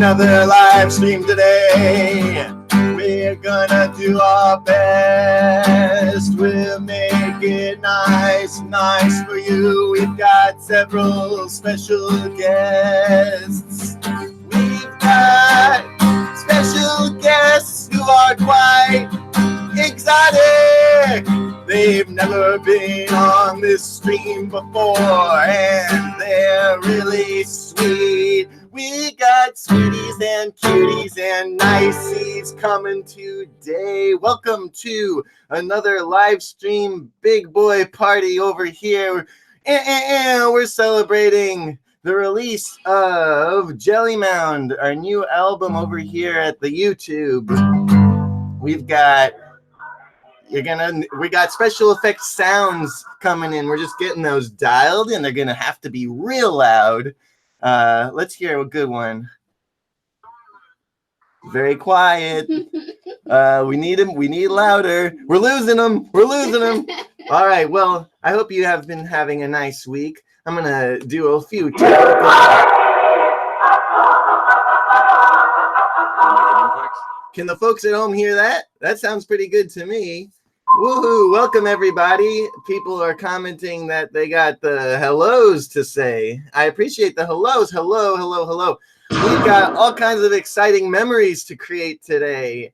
another live stream today. We're gonna do our best. We'll make it nice for you. We've got several special guests. We've got special guests who are quite exotic. They've never been on this stream before, and they're really sweet. We got sweeties and cuties and niceys coming today. Welcome to another live stream big boy party over here. And we're celebrating the release of Jelly Mound, our new album over here at the YouTube. We got special effects sounds coming in. We're just getting those dialed in. They're gonna have to be real loud. Let's hear a good one. Very quiet. We need them. We need louder. We're losing them. All right. Well, I hope you have been having a nice week. I'm gonna do a few technical. Can the folks at home hear that? That sounds pretty good to me. Woohoo! Welcome everybody. People are commenting that they got the hellos to say. I appreciate the hellos. Hello. We've got all kinds of exciting memories to create today.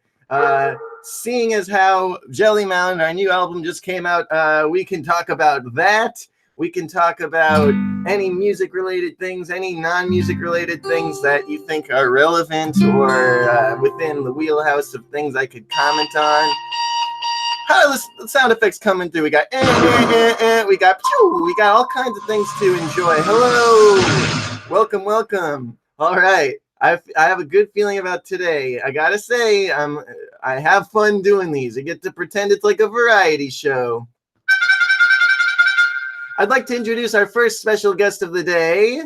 Seeing as how Jelly Mound, our new album, just came out, we can talk about that. We can talk about any music-related things, any non-music related things that you think are relevant or within the wheelhouse of things I could comment on. How are the sound effects coming through? We got we got pew, we got all kinds of things to enjoy. Hello, welcome. All right, I have a good feeling about today. I gotta say, I have fun doing these. I get to pretend it's like a variety show. I'd like to introduce our first special guest of the day.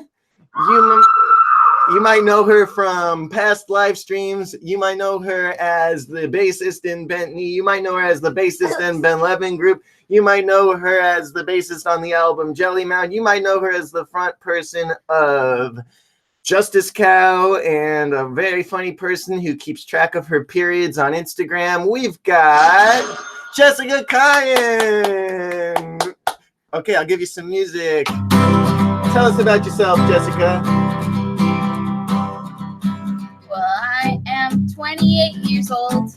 You might know her from past live streams. You might know her as the bassist in Bentley. You might know her as the bassist in Ben Levin group. You might know her as the bassist on the album Jelly Mound. You might know her as the front person of Justice Cow and a very funny person who keeps track of her periods on Instagram. We've got Jessica Kyan. Okay, I'll give you some music. Tell us about yourself, Jessica. Well, I am 28 years old.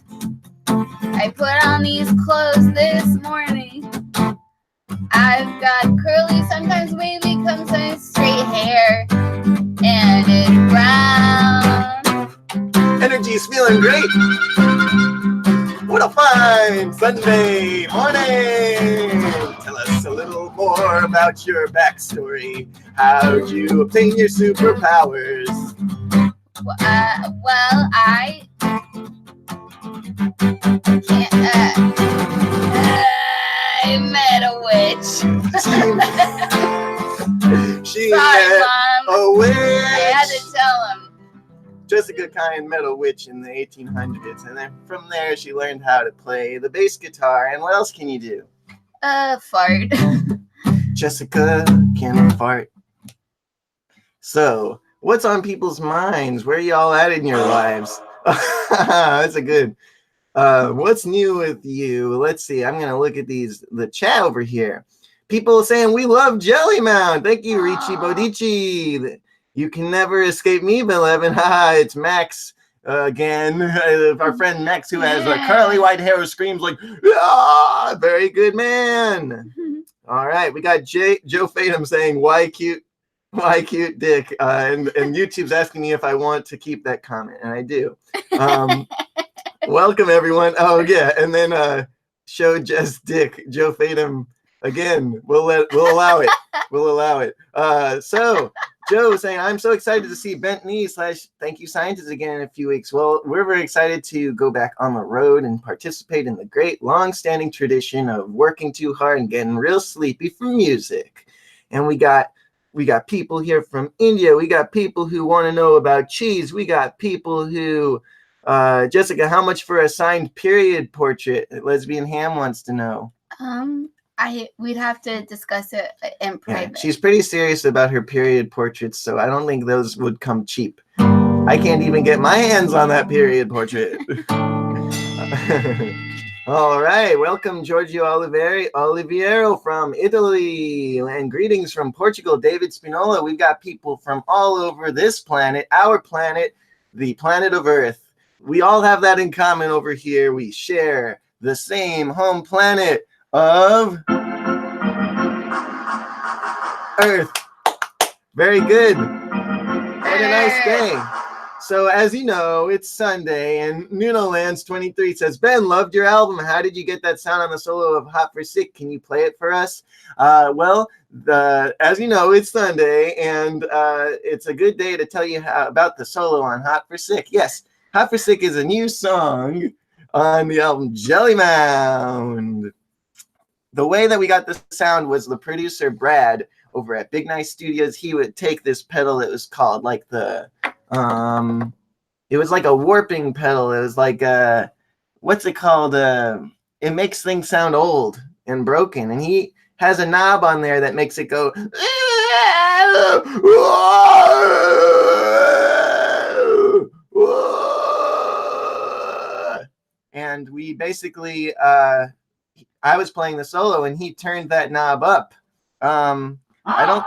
I put on these clothes this morning. I've got curly, sometimes wavy, sometimes straight hair, and it's brown. Energy's feeling great. What a fine Sunday morning. Tell us a little more about your backstory. How'd you obtain your superpowers? Well, I met a witch. She Sorry, met Mom. a witch. I had to tell him. Jessica Kyan met a witch in the 1800s, and then from there she learned how to play the bass guitar. And what else can you do? Fart. Jessica can fart. So, what's on people's minds? Where are y'all at in your lives? That's a good. What's new with you? Let's see. I'm gonna look at the chat over here. People saying we love Jelly Mound. Thank you, Richie Bodici. You can never escape me, Ben Levin. Haha, it's Max again. Our friend Max, who has curly white hair, who screams like, ah, very good man. All right, we got Joe Fatum saying, why cute dick? And YouTube's asking me if I want to keep that comment, and I do. Welcome, everyone. Oh, yeah, and then show just dick, Joe Fatum. Again, we'll allow it. We'll allow it. So Joe saying, I'm so excited to see Bentley / Thank You Scientists again in a few weeks. Well, we're very excited to go back on the road and participate in the great long-standing tradition of working too hard and getting real sleepy for music. And we got people here from India. We got people who want to know about cheese. We got people who, Jessica, how much for a signed period portrait? Lesbian Ham wants to know. We'd have to discuss it in private. Yeah, she's pretty serious about her period portraits, so I don't think those would come cheap. I can't even get my hands on that period portrait. All right, welcome Giorgio Oliviero from Italy, and greetings from Portugal, David Spinola. We've got people from all over this planet, our planet, the planet of Earth. We all have that in common over here. We share the same home planet of Earth. Very good. What a nice day. So as you know, it's Sunday, and NunoLands23 says, Ben, loved your album. How did you get that sound on the solo of Hot for Sick? Can you play it for us? Well, as you know, it's Sunday, and it's a good day to tell you about the solo on Hot for Sick. Yes, Hot for Sick is a new song on the album Jelly Mound. The way that we got the sound was the producer, Brad, over at Big Nice Studios. He would take this pedal that was called like the... it was like a warping pedal. It was like what's it called? It makes things sound old and broken. And he has a knob on there that makes it go. And we basically, I was playing the solo, and he turned that knob up. I don't.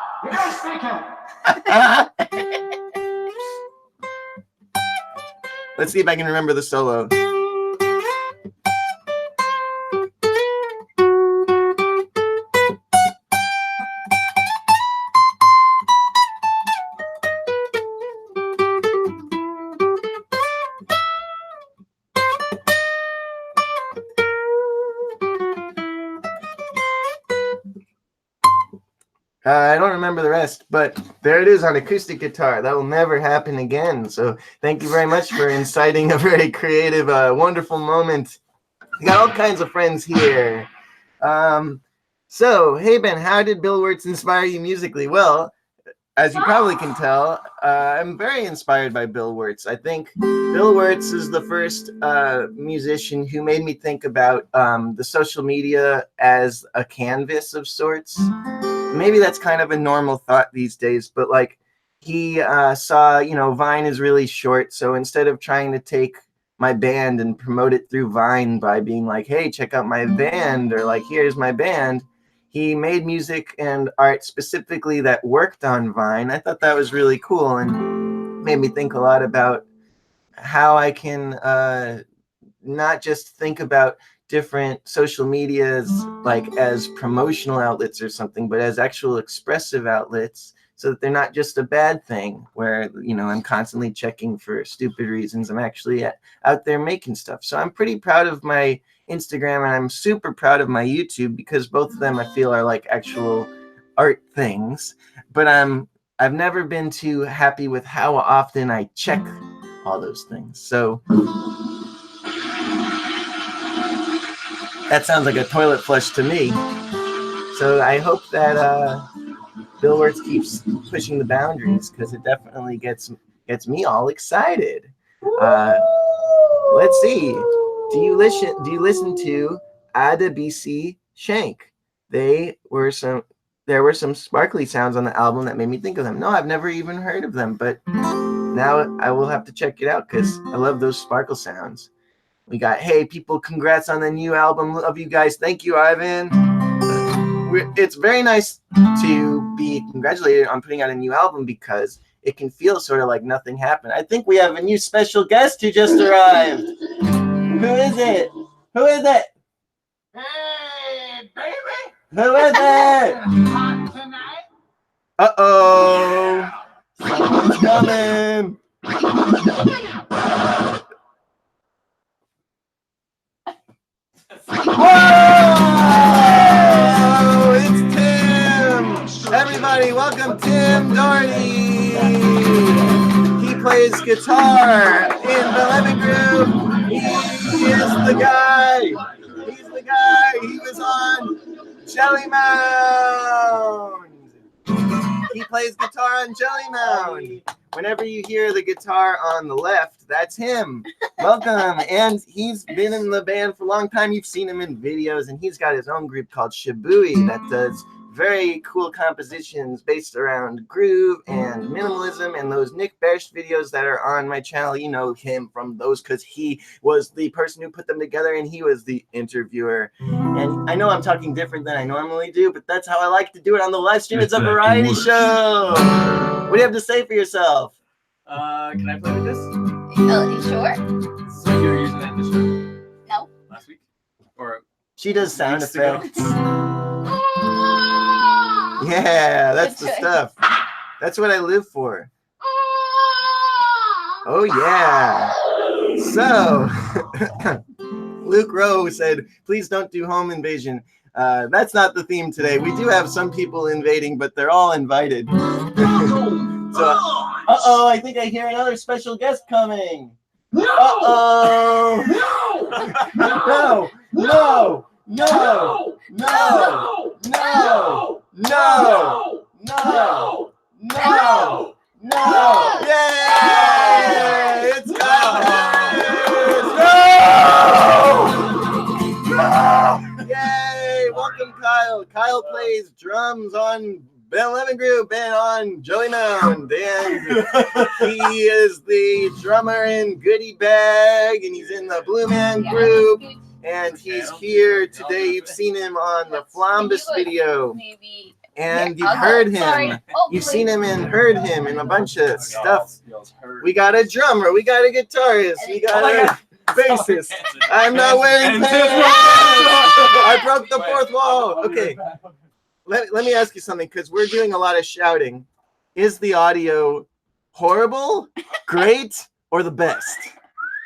Let's see if I can remember the solo. I don't remember the rest, but there it is on acoustic guitar. That will never happen again. So thank you very much for inciting a very creative, wonderful moment. We got all kinds of friends here. So, hey, Ben, how did Bill Wirtz inspire you musically? Well, as you probably can tell, I'm very inspired by Bill Wirtz. I think Bill Wirtz is the first musician who made me think about the social media as a canvas of sorts. Maybe that's kind of a normal thought these days, but like he saw, Vine is really short. So instead of trying to take my band and promote it through Vine by being like, hey, check out my band, or like, here's my band, he made music and art specifically that worked on Vine. I thought that was really cool and made me think a lot about how I can not just think about different social medias like as promotional outlets or something, but as actual expressive outlets, so that they're not just a bad thing where, I'm constantly checking for stupid reasons. I'm actually out there making stuff. So I'm pretty proud of my Instagram, and I'm super proud of my YouTube, because both of them I feel are like actual art things. But I've never been too happy with how often I check all those things. So that sounds like a toilet flush to me. So I hope that Bill Wirtz keeps pushing the boundaries, because it definitely gets me all excited. Let's see. Do you listen to Ada BC Shank? There were some sparkly sounds on the album that made me think of them. No, I've never even heard of them, but now I will have to check it out, because I love those sparkle sounds. We got, hey, people, congrats on the new album. Love you guys. Thank you, Ivan. It's very nice to be congratulated on putting out a new album, because it can feel sort of like nothing happened. I think we have a new special guest who just arrived. Who is it? Who is it? Hey, baby. Who is it? Hot tonight? Uh-oh. Someone's coming. Whoa! It's Tim! Everybody, welcome Tim Doherty! He plays guitar in the Levin Group. He is the guy! He's the guy! He was on Jelly Mound! He plays guitar on Jelly Mound. Whenever you hear the guitar on the left, that's him. Welcome. And he's been in the band for a long time. You've seen him in videos, and he's got his own group called Shibui that does very cool compositions based around groove and minimalism, and those Nick Bersh videos that are on my channel. You know him from those because he was the person who put them together and he was the interviewer. And I know I'm talking different than I normally do, but that's how I like to do it on the live stream. It's a variety show. What do you have to say for yourself? Can I play with this? Sure. So you were using that in the show? No. Last week? Or She does sound weeks ago? effects. Yeah, that's the stuff. That's what I live for. Oh, yeah. So, Luke Rowe said, please don't do home invasion. That's not the theme today. We do have some people invading, but they're all invited. Uh-oh, I think I hear another special guest coming. Uh-oh. No, no, no, no, no, no, no, no, no. Yay! It's Kyle Harris! No! Yay! Welcome, Kyle. Kyle plays drums on Ben Levin Group and on Joey Mound, and he is the drummer in Goodie Bag, and he's in the Blue Man Group, and he's here today. You've seen him on the Flambus video, and you've heard him. You've seen him and heard him in a bunch of stuff. We got a drummer, we got a guitarist, we got a bassist. I'm not wearing pants. I broke the fourth wall. Okay. Let me ask you something, because we're doing a lot of shouting. Is the audio horrible, great, or the best?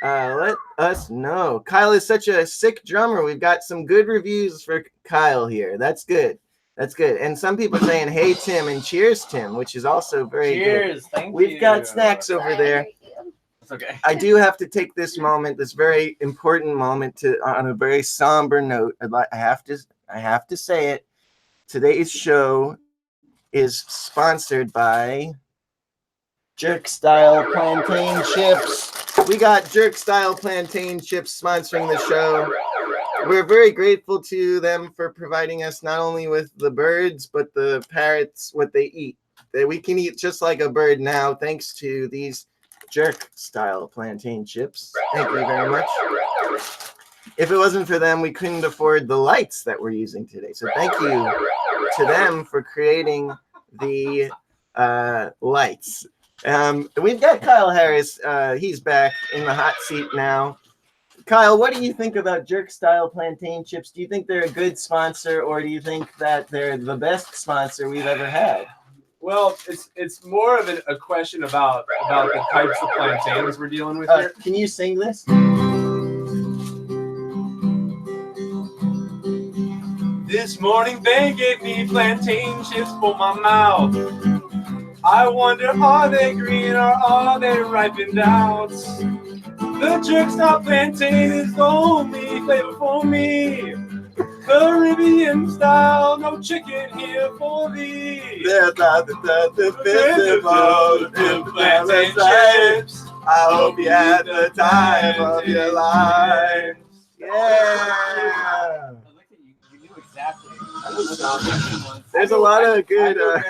Let us know. Kyle is such a sick drummer. We've got some good reviews for Kyle here. That's good. That's good. And some people are saying, hey, Tim, and cheers, Tim, which is also very good. Cheers, thank you. We've got snacks over there. It's okay. I do have to take this moment, this very important moment, to on a very somber note. I have to say it. Today's show is sponsored by Jerk Style Plantain Chips. We got Jerk Style Plantain Chips sponsoring the show. We're very grateful to them for providing us not only with the birds, but the parrots, what they eat. That we can eat just like a bird now, thanks to these Jerk Style Plantain Chips. Thank you very much. If it wasn't for them, we couldn't afford the lights that we're using today. So thank you to them for creating the lights. We've got Kyle Harris. He's back in the hot seat now. Kyle, what do you think about Jerk Style Plantain Chips? Do you think they're a good sponsor, or do you think that they're the best sponsor we've ever had? Well, it's more of a question about the types of plantains we're dealing with here. Can you sing this? This morning they gave me plantain chips for my mouth. I wonder, are they green or are they ripened out? The Jerk Style Plantain is the only flavor for me. Caribbean style, no chicken here for thee. There's nothing defensible in plantain chips. I hope you had the time of your life. Yeah. There's a lot of good, a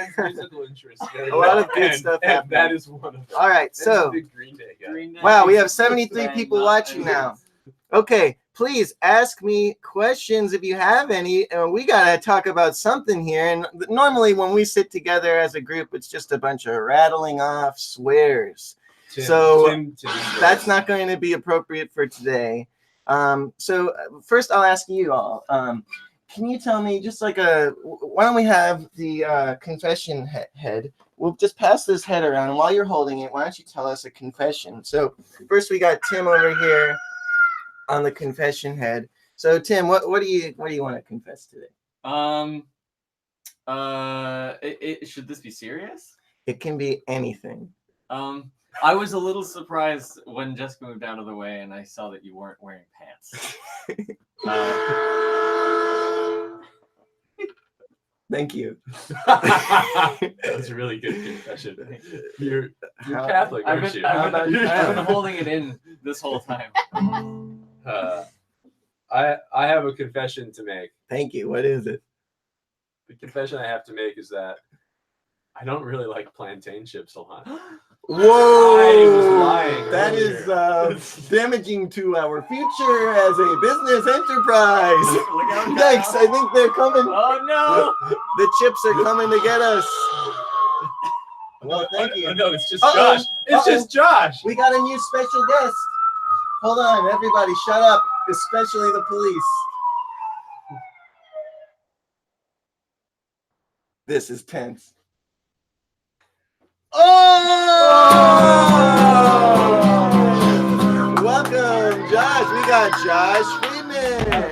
lot of good stuff happening. That is one of them. All right, so wow, we have 73 people watching now. Okay, please ask me questions if you have any. We gotta talk about something here. And normally, when we sit together as a group, it's just a bunch of rattling off swears. Tim, that's not going to be appropriate for today. So first, I'll ask you all. Can you tell me, just like why don't we have the confession head? We'll just pass this head around, and while you're holding it, why don't you tell us a confession? So first, we got Tim over here on the confession head. So Tim, what do you want to confess today? Should this be serious? It can be anything. I was a little surprised when Jessica moved out of the way and I saw that you weren't wearing pants. Thank you. That's a really good confession. You're Catholic, aren't you? I've been holding it in this whole time. I have a confession to make. Thank you. What is it? The confession I have to make is that I don't really like plantain chips a lot. Whoa! I was lying That is damaging to our future as a business enterprise. Look out, Yikes! I think they're coming. Oh no! The chips are coming to get us. Well, thank you. Oh, no, it's just Uh-oh. Josh. It's just Josh. We got a new special guest. Hold on, everybody, shut up, especially the police. This is tense. Oh! Welcome, Josh. We got Josh Friedman.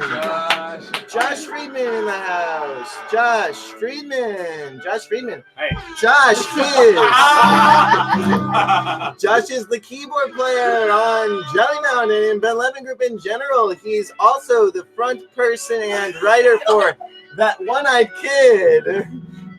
Josh Friedman in the house. Josh Friedman. Hey. Josh is the keyboard player on Jelly Mountain and Ben Levin Group in general. He's also the front person and writer for That One-Eyed Kid.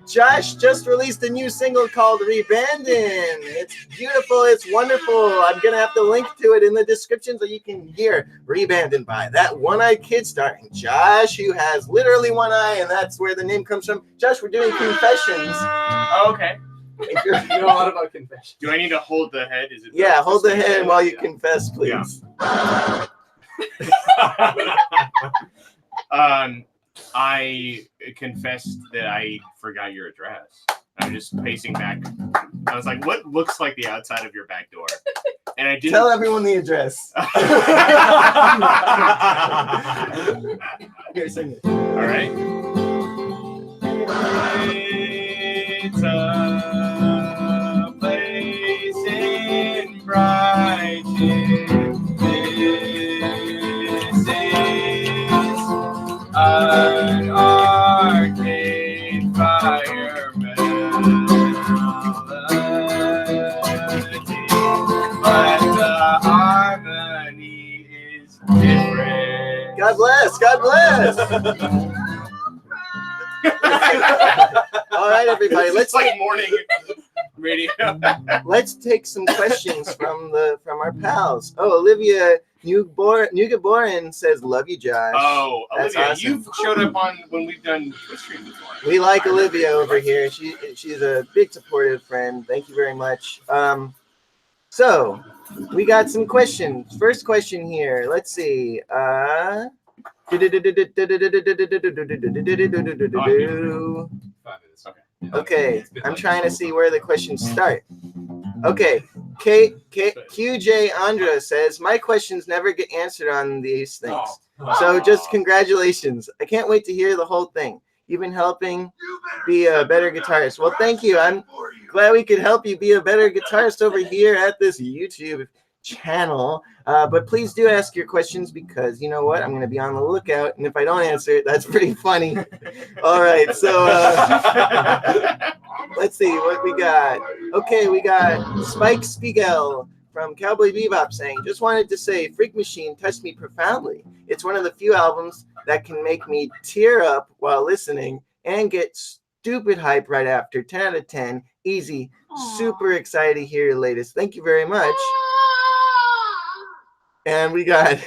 Josh just released a new single called Rebandin'. It's beautiful. It's wonderful. I'm going to have to link to it in the description so you can hear Rebandin' by That One-Eyed Kid starring Josh, who has literally one eye, and that's where the name comes from. Josh, we're doing confessions. Oh, okay. You know a lot about confession. Do I need to hold the head? Is it? Yeah, hold the hand while you confess, please. I confessed that I forgot your address. I'm just pacing back. I was like, "What looks like the outside of your back door?" And I didn't Tell everyone the address. Here, sing it. All right. It's a place in Brighton. This is an arcade fire melody, but the harmony is different. God bless. God bless. All right, everybody. It's like morning radio. Let's take some questions from our pals. Oh, Olivia Nugaborin says, "Love you, Josh." Oh, That's Olivia, awesome. you've showed up on when we've done Twitch streams before. We like Olivia over here. She's a big supportive friend. Thank you very much. So we got some questions. First question here. Let's see. Okay, I'm trying to see where the questions start. Okay, QJ Andra says, my questions never get answered on these things. So just congratulations. I can't wait to hear the whole thing. You've been helping be a better guitarist. Well, thank you. I'm glad we could help you be a better guitarist over here at this YouTube channel. But please do ask your questions because you know what? I'm going to be on the lookout. And if I don't answer it, that's pretty funny. All right. So let's see what we got. Okay, we got Spike Spiegel from Cowboy Bebop saying, just wanted to say Freak Machine touched me profoundly. It's one of the few albums that can make me tear up while listening and get stupid hype right after. 10 out of 10. Easy. Aww. Super excited to hear your latest. Thank you very much. And we got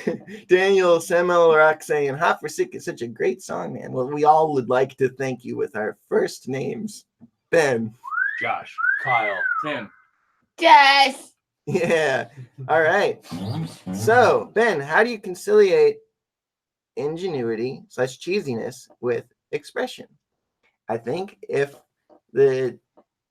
Daniel Semelrock saying, Hot for Sick is such a great song, man. Well, we all would like to thank you with our first names. Ben. Josh. Kyle. Tim. Jess. Yeah. All right. So, Ben, how do you conciliate ingenuity / cheesiness with expression? I think if the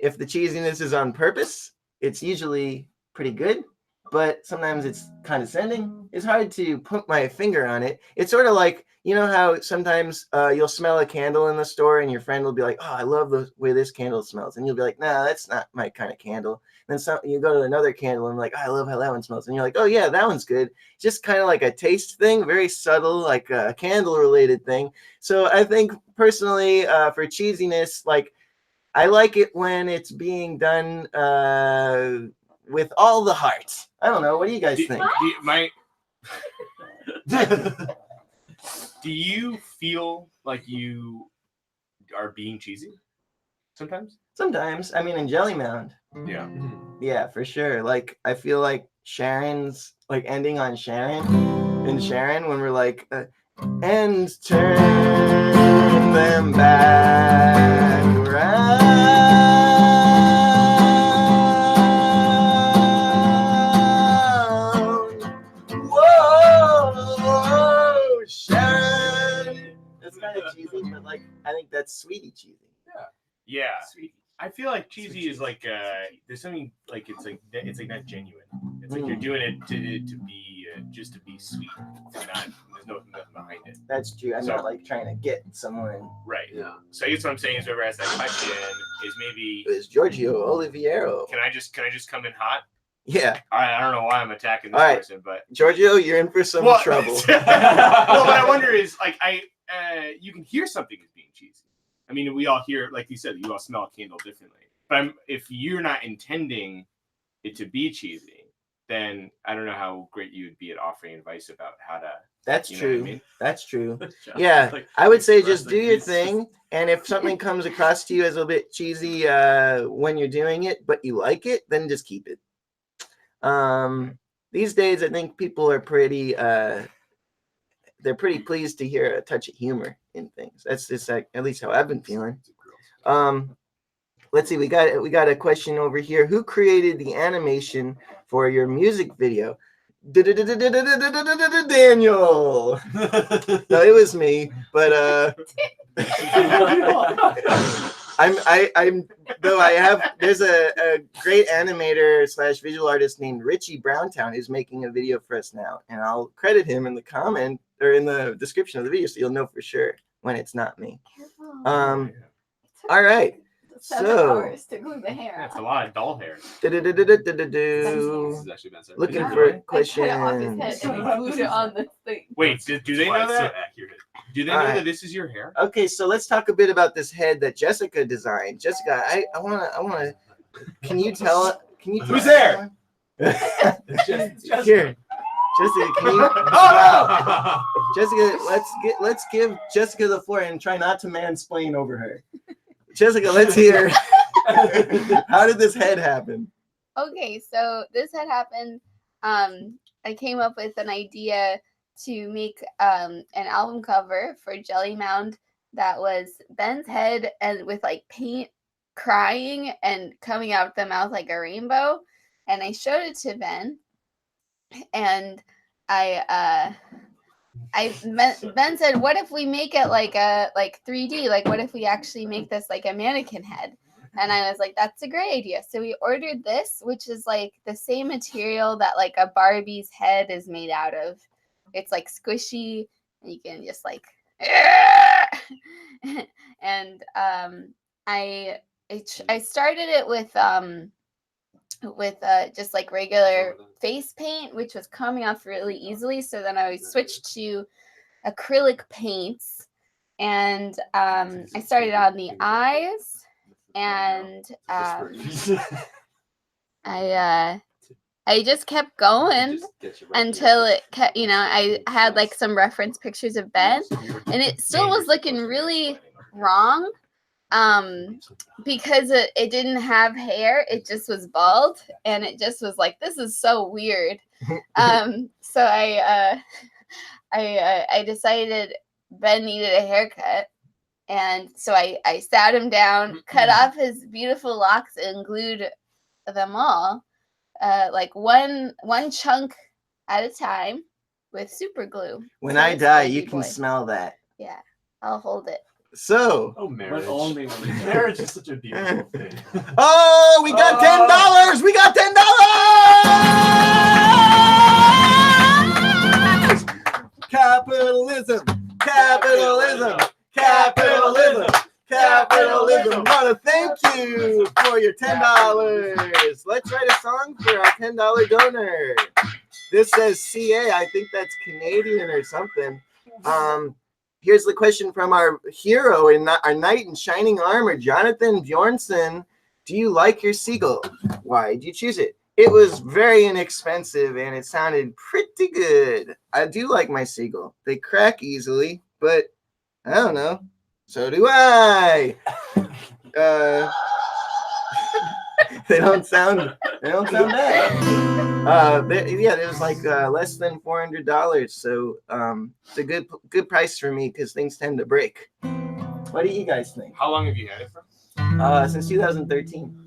cheesiness is on purpose, it's usually pretty good, but sometimes it's condescending. It's hard to put my finger on it. It's sort of like, you know how sometimes you'll smell a candle in the store and your friend will be like, oh, I love the way this candle smells. And you'll be like, nah, that's not my kind of candle. And then you go to another candle and like, oh, I love how that one smells. And you're like, oh yeah, that one's good. Just kind of like a taste thing, very subtle, like a candle related thing. So I think personally for cheesiness, like I like it when it's being done with all the heart. I don't know. What do you guys think? Do you feel like you are being cheesy sometimes? Sometimes. I mean, in Jelly Mound. Yeah. Yeah, for sure. Like, I feel like Sharon's, like, ending on Sharon and Sharon when we're like, and turn them back That's kind of cheesy, but like I think that's sweetie cheesy. Yeah. Sweet. I feel like cheesy is like there's something like it's like not genuine. It's like you're doing it to be just to be sweet. It's not there's nothing behind it. That's true. I'm So- not like trying to get someone. Right. Yeah. So I guess what I'm saying is whoever asked that question is maybe It was Giorgio Oliviero. can I just come in hot? Yeah, I don't know why I'm attacking this All right. person, but Giorgio, you're in for some trouble. well, what I wonder is like you can hear something as being cheesy. I mean, we all hear, like you said, you all smell a candle differently. But if you're not intending it to be cheesy, then I don't know how great you would be at offering advice about how to. That's You know what I true. mean? That's true. Yeah, I would say just do your thing, and if something comes across to you as a bit cheesy when you're doing it, but you like it, then just keep it. These days, I think people are pretty. They're pretty pleased to hear a touch of humor in things. That's just like at least how I've been feeling. Let's see. We got a question over here. Who created the animation for your music video? Daniel. No, it was me, but I'm though I have there's a great animator / visual artist named Richie Browntown who's making a video for us now, and I'll credit him in the comment or in the description of the video so you'll know for sure when it's not me. All right. 7 So- hours to glue the hair. That's a lot of doll hair. Looking Yeah. for I cut it off his head questions. and we glued it on the thing. Wait, do they know that? accurate. Do they know Alright. that this is your hair? Okay, so let's talk a bit about this head that Jessica designed. Jessica, I wanna. Can you tell? Can you? Who's there? Here, Jessica. Can you? Oh! Jessica, let's give Jessica the floor and try not to mansplain over her. Jessica, let's hear. How did this head happen? Okay, so this had happened. I came up with an idea to make an album cover for Jelly Mound that was Ben's head and with like paint crying and coming out the mouth like a rainbow. And I showed it to Ben, and Ben said, "What if we make it like 3D? Like, what if we actually make this like a mannequin head?" And I was like, "That's a great idea." So we ordered this, which is like the same material that like a Barbie's head is made out of. It's like squishy, and you can just like, and I started it with just like regular face paint, which was coming off really easily. So then I switched to acrylic paints, and I started on the eyes, and I just kept going until it kept, I had like some reference pictures of Ben, and it still was looking really wrong. Because it didn't have hair, it just was bald, and it just was like, this is so weird. So I decided Ben needed a haircut, and so I sat him down, cut off his beautiful locks, and glued them all, like one chunk at a time with super glue. When So I this die, baby you can boy. smell that. Yeah, I'll hold it. So, Oh, But marriage. only when you Marriage is such a beautiful thing. oh, we got $10. We got $10. Capitalism, capitalism, capitalism, capitalism. Want to thank you for your $10. Let's write a song for our $10 donor. This says CA. I think that's Canadian or something. Here's the question from our hero in our knight in shining armor, Jonathan Bjornsson. Do you like your seagull? Why did you choose it? It was very inexpensive and it sounded pretty good. I do like my seagull. They crack easily, but I don't know. So do I. They don't sound bad. It was like less than $400, so it's a good price for me because things tend to break. What do you guys think? How long have you had it for? Since 2013.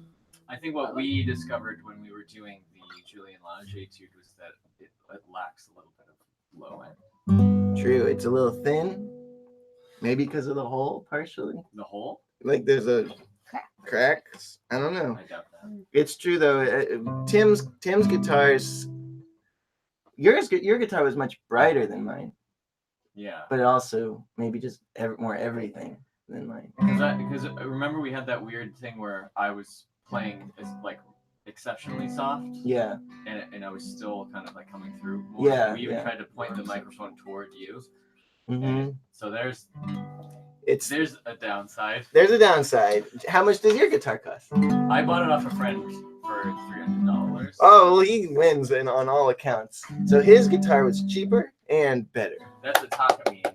I think what we discovered when we were doing the Julian Lange etude was that it lacks a little bit of low end. True, it's a little thin. Maybe because of the hole, partially. The hole? Like there's a Crack. cracks. I don't know. I doubt that. It's true though. Tim's guitars. Your guitar was much brighter than mine, Yeah. but also maybe just more everything than mine. Because remember we had that weird thing where I was playing as like exceptionally soft. Yeah. And I was still kind of like coming through more. Yeah. We even tried to point the microphone toward you. Mm-hmm. So there's a downside. There's a downside. How much does your guitar cost? I bought it off a friend for $300. Oh, well, he wins on all accounts. So his guitar was cheaper and better. That's a Takamine.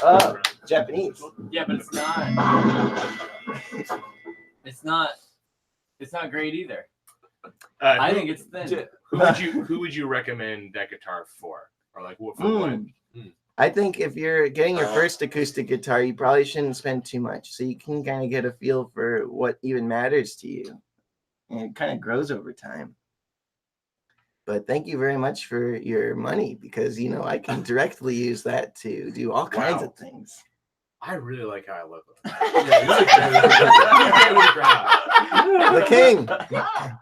Oh, Japanese. Yeah, but it's not. It's not great either. I think it's thin. Who would you recommend that guitar for? Or like what? For what? I think if you're getting your first acoustic guitar, you probably shouldn't spend too much, so you can kind of get a feel for what even matters to you, and it kind of grows over time. But thank you very much for your money, because I can directly use that to do all kinds of things. I really like how I look. The king. Yeah.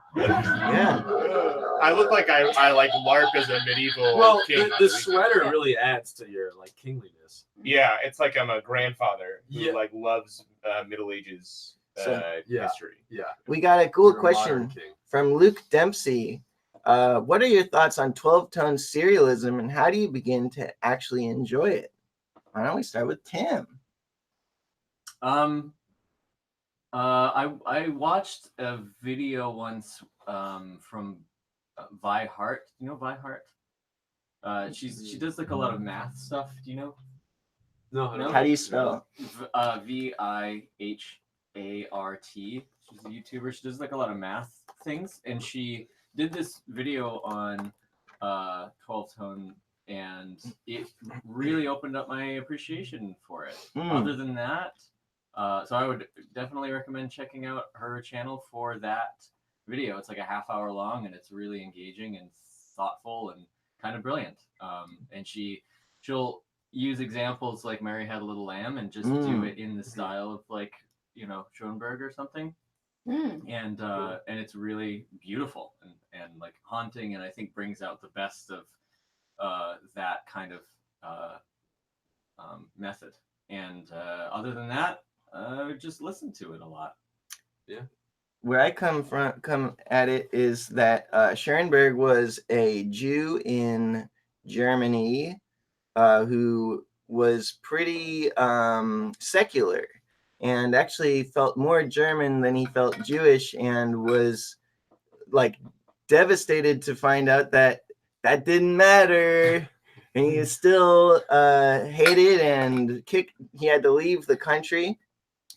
I look like I like LARP as a medieval king. The sweater really adds to your like kingliness. Yeah, it's like I'm a grandfather who like loves Middle Ages history. Yeah. We got a cool You're a question modern king. from Luke Dempsey. What are your thoughts on 12-tone serialism, and how do you begin to actually enjoy it? Why don't we start with Tim? I watched a video once from Vi Hart. You know Vi Hart? She does like a lot of math stuff. Do you know? No. How do you spell? VIHART. She's a YouTuber. She does like a lot of math things, and she did this video on 12-tone, and it really opened up my appreciation for it. Other than that, so I would definitely recommend checking out her channel for that video. It's like a half-hour long, and it's really engaging and thoughtful and kind of brilliant. And she'll use examples like Mary Had a Little Lamb and just do it in the style of like Schoenberg or something. And it's really beautiful and like haunting, and I think brings out the best of that kind of method. And other than that, just listen to it a lot. Yeah. Where I come at it is that Schoenberg was a Jew in Germany who was pretty secular, and actually felt more German than he felt Jewish, and was like devastated to find out that didn't matter, and he still hated and kicked. He had to leave the country.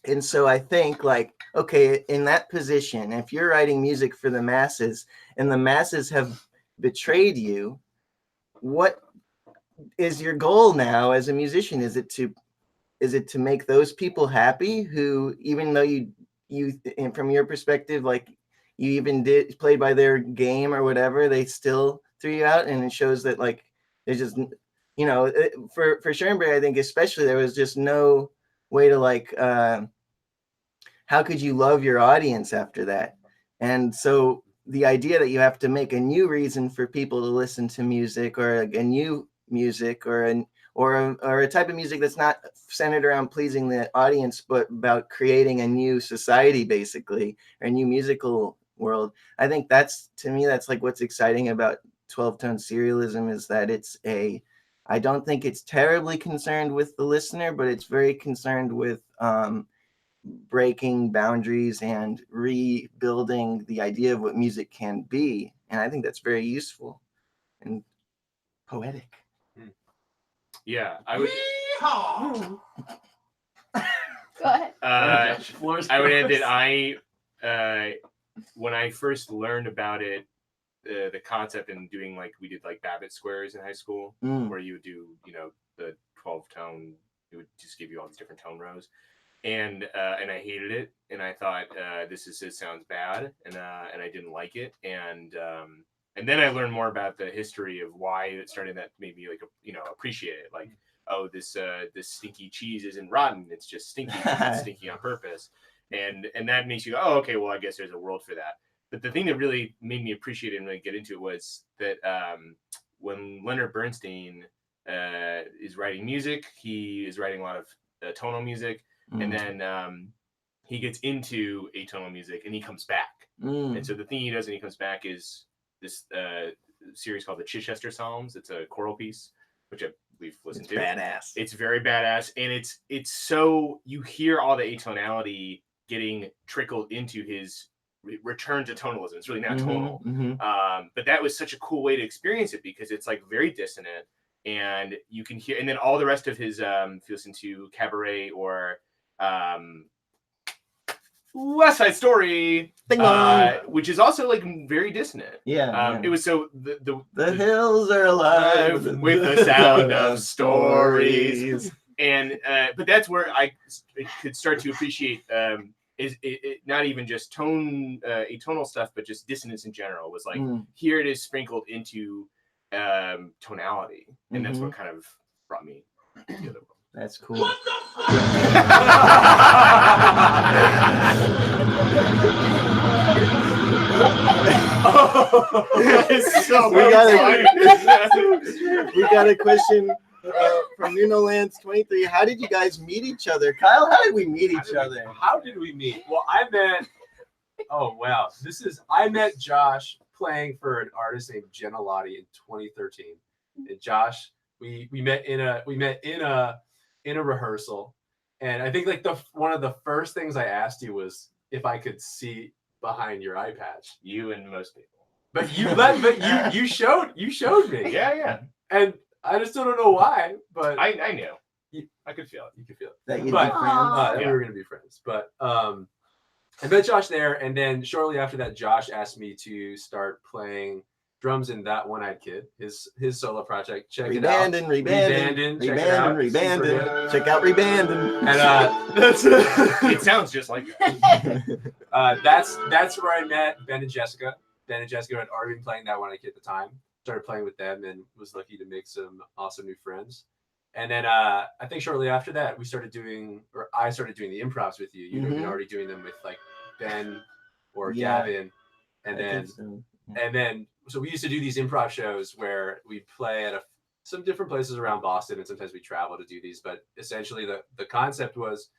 And so I think, like, okay, in that position, if you're writing music for the masses and the masses have betrayed you, what is your goal now as a musician? Is it to make those people happy who, even though you and from your perspective, like you even did play by their game or whatever, they still threw you out? And it shows that like there's just, for Schoenberg, I think especially, there was just no way to like, how could you love your audience after that? And so the idea that you have to make a new reason for people to listen to music, or a new music, or a type of music that's not centered around pleasing the audience, but about creating a new society, basically, or a new musical world. I think that's like what's exciting about 12-tone serialism, is that I don't think it's terribly concerned with the listener, but it's very concerned with breaking boundaries and rebuilding the idea of what music can be. And I think that's very useful and poetic. Yeah, I would. Go ahead. I would add that when I first learned about it, the concept, and doing like, we did like Babbitt squares in high school, where you would do the 12-tone. It would just give you all these different tone rows. And I hated it, and I thought this sounds bad, and I didn't like it, and then I learned more about the history of why it started, that made me like appreciate it. Like oh, this stinky cheese isn't rotten, it's just stinky. It's stinky on purpose, and that makes you go, oh, okay, well, I guess there's a world for that. But the thing that really made me appreciate it and really get into it was that when Leonard Bernstein is writing music, he is writing a lot of tonal music, and then he gets into atonal music and he comes back. And so the thing he does when he comes back is this series called the Chichester Psalms. It's a choral piece, which we've listened to. Badass. It's very badass, and it's so you hear all the atonality getting trickled into his return to tonalism. It's really not tonal, but that was such a cool way to experience it because it's like very dissonant, and you can hear. And then all the rest of his, if you listen to Cabaret or West Side Story, which is also like very dissonant. Yeah, it was so the hills are alive with the sound of stories, and but that's where I could start to appreciate is it not even just atonal stuff, but just dissonance in general. Was like here it is sprinkled into tonality, and that's what kind of brought me to the other world. That's cool. So we got a question from Nunolands 23. How did you guys meet each other? Kyle, how did we meet each other? How did we meet? Well, I met Josh playing for an artist named Jenna Lottie in 2013. And Josh, we met in a rehearsal, and I think like one of the first things I asked you was if I could see behind your eye patch. You and most people. But you showed me. Yeah. And I just don't know why, but I knew. I could feel it. You could feel it. That you'd But be friends. we were gonna be friends. But I met Josh there, and then shortly after that, Josh asked me to start playing drums in That One-Eyed Kid, his solo project. Check it out. Rebanding. Check out Rebanding. And it sounds just like that. That's where I met Ben and Jessica. Ben and Jessica had already been playing That One-Eyed Kid at the time. Started playing with them and was lucky to make some awesome new friends. And then I think shortly after that, I started doing the improvs with you. You'd been already doing them with like Ben or Gavin, and then so we used to do these improv shows where we'd play at some different places around Boston, and sometimes we travel to do these. But essentially, the concept was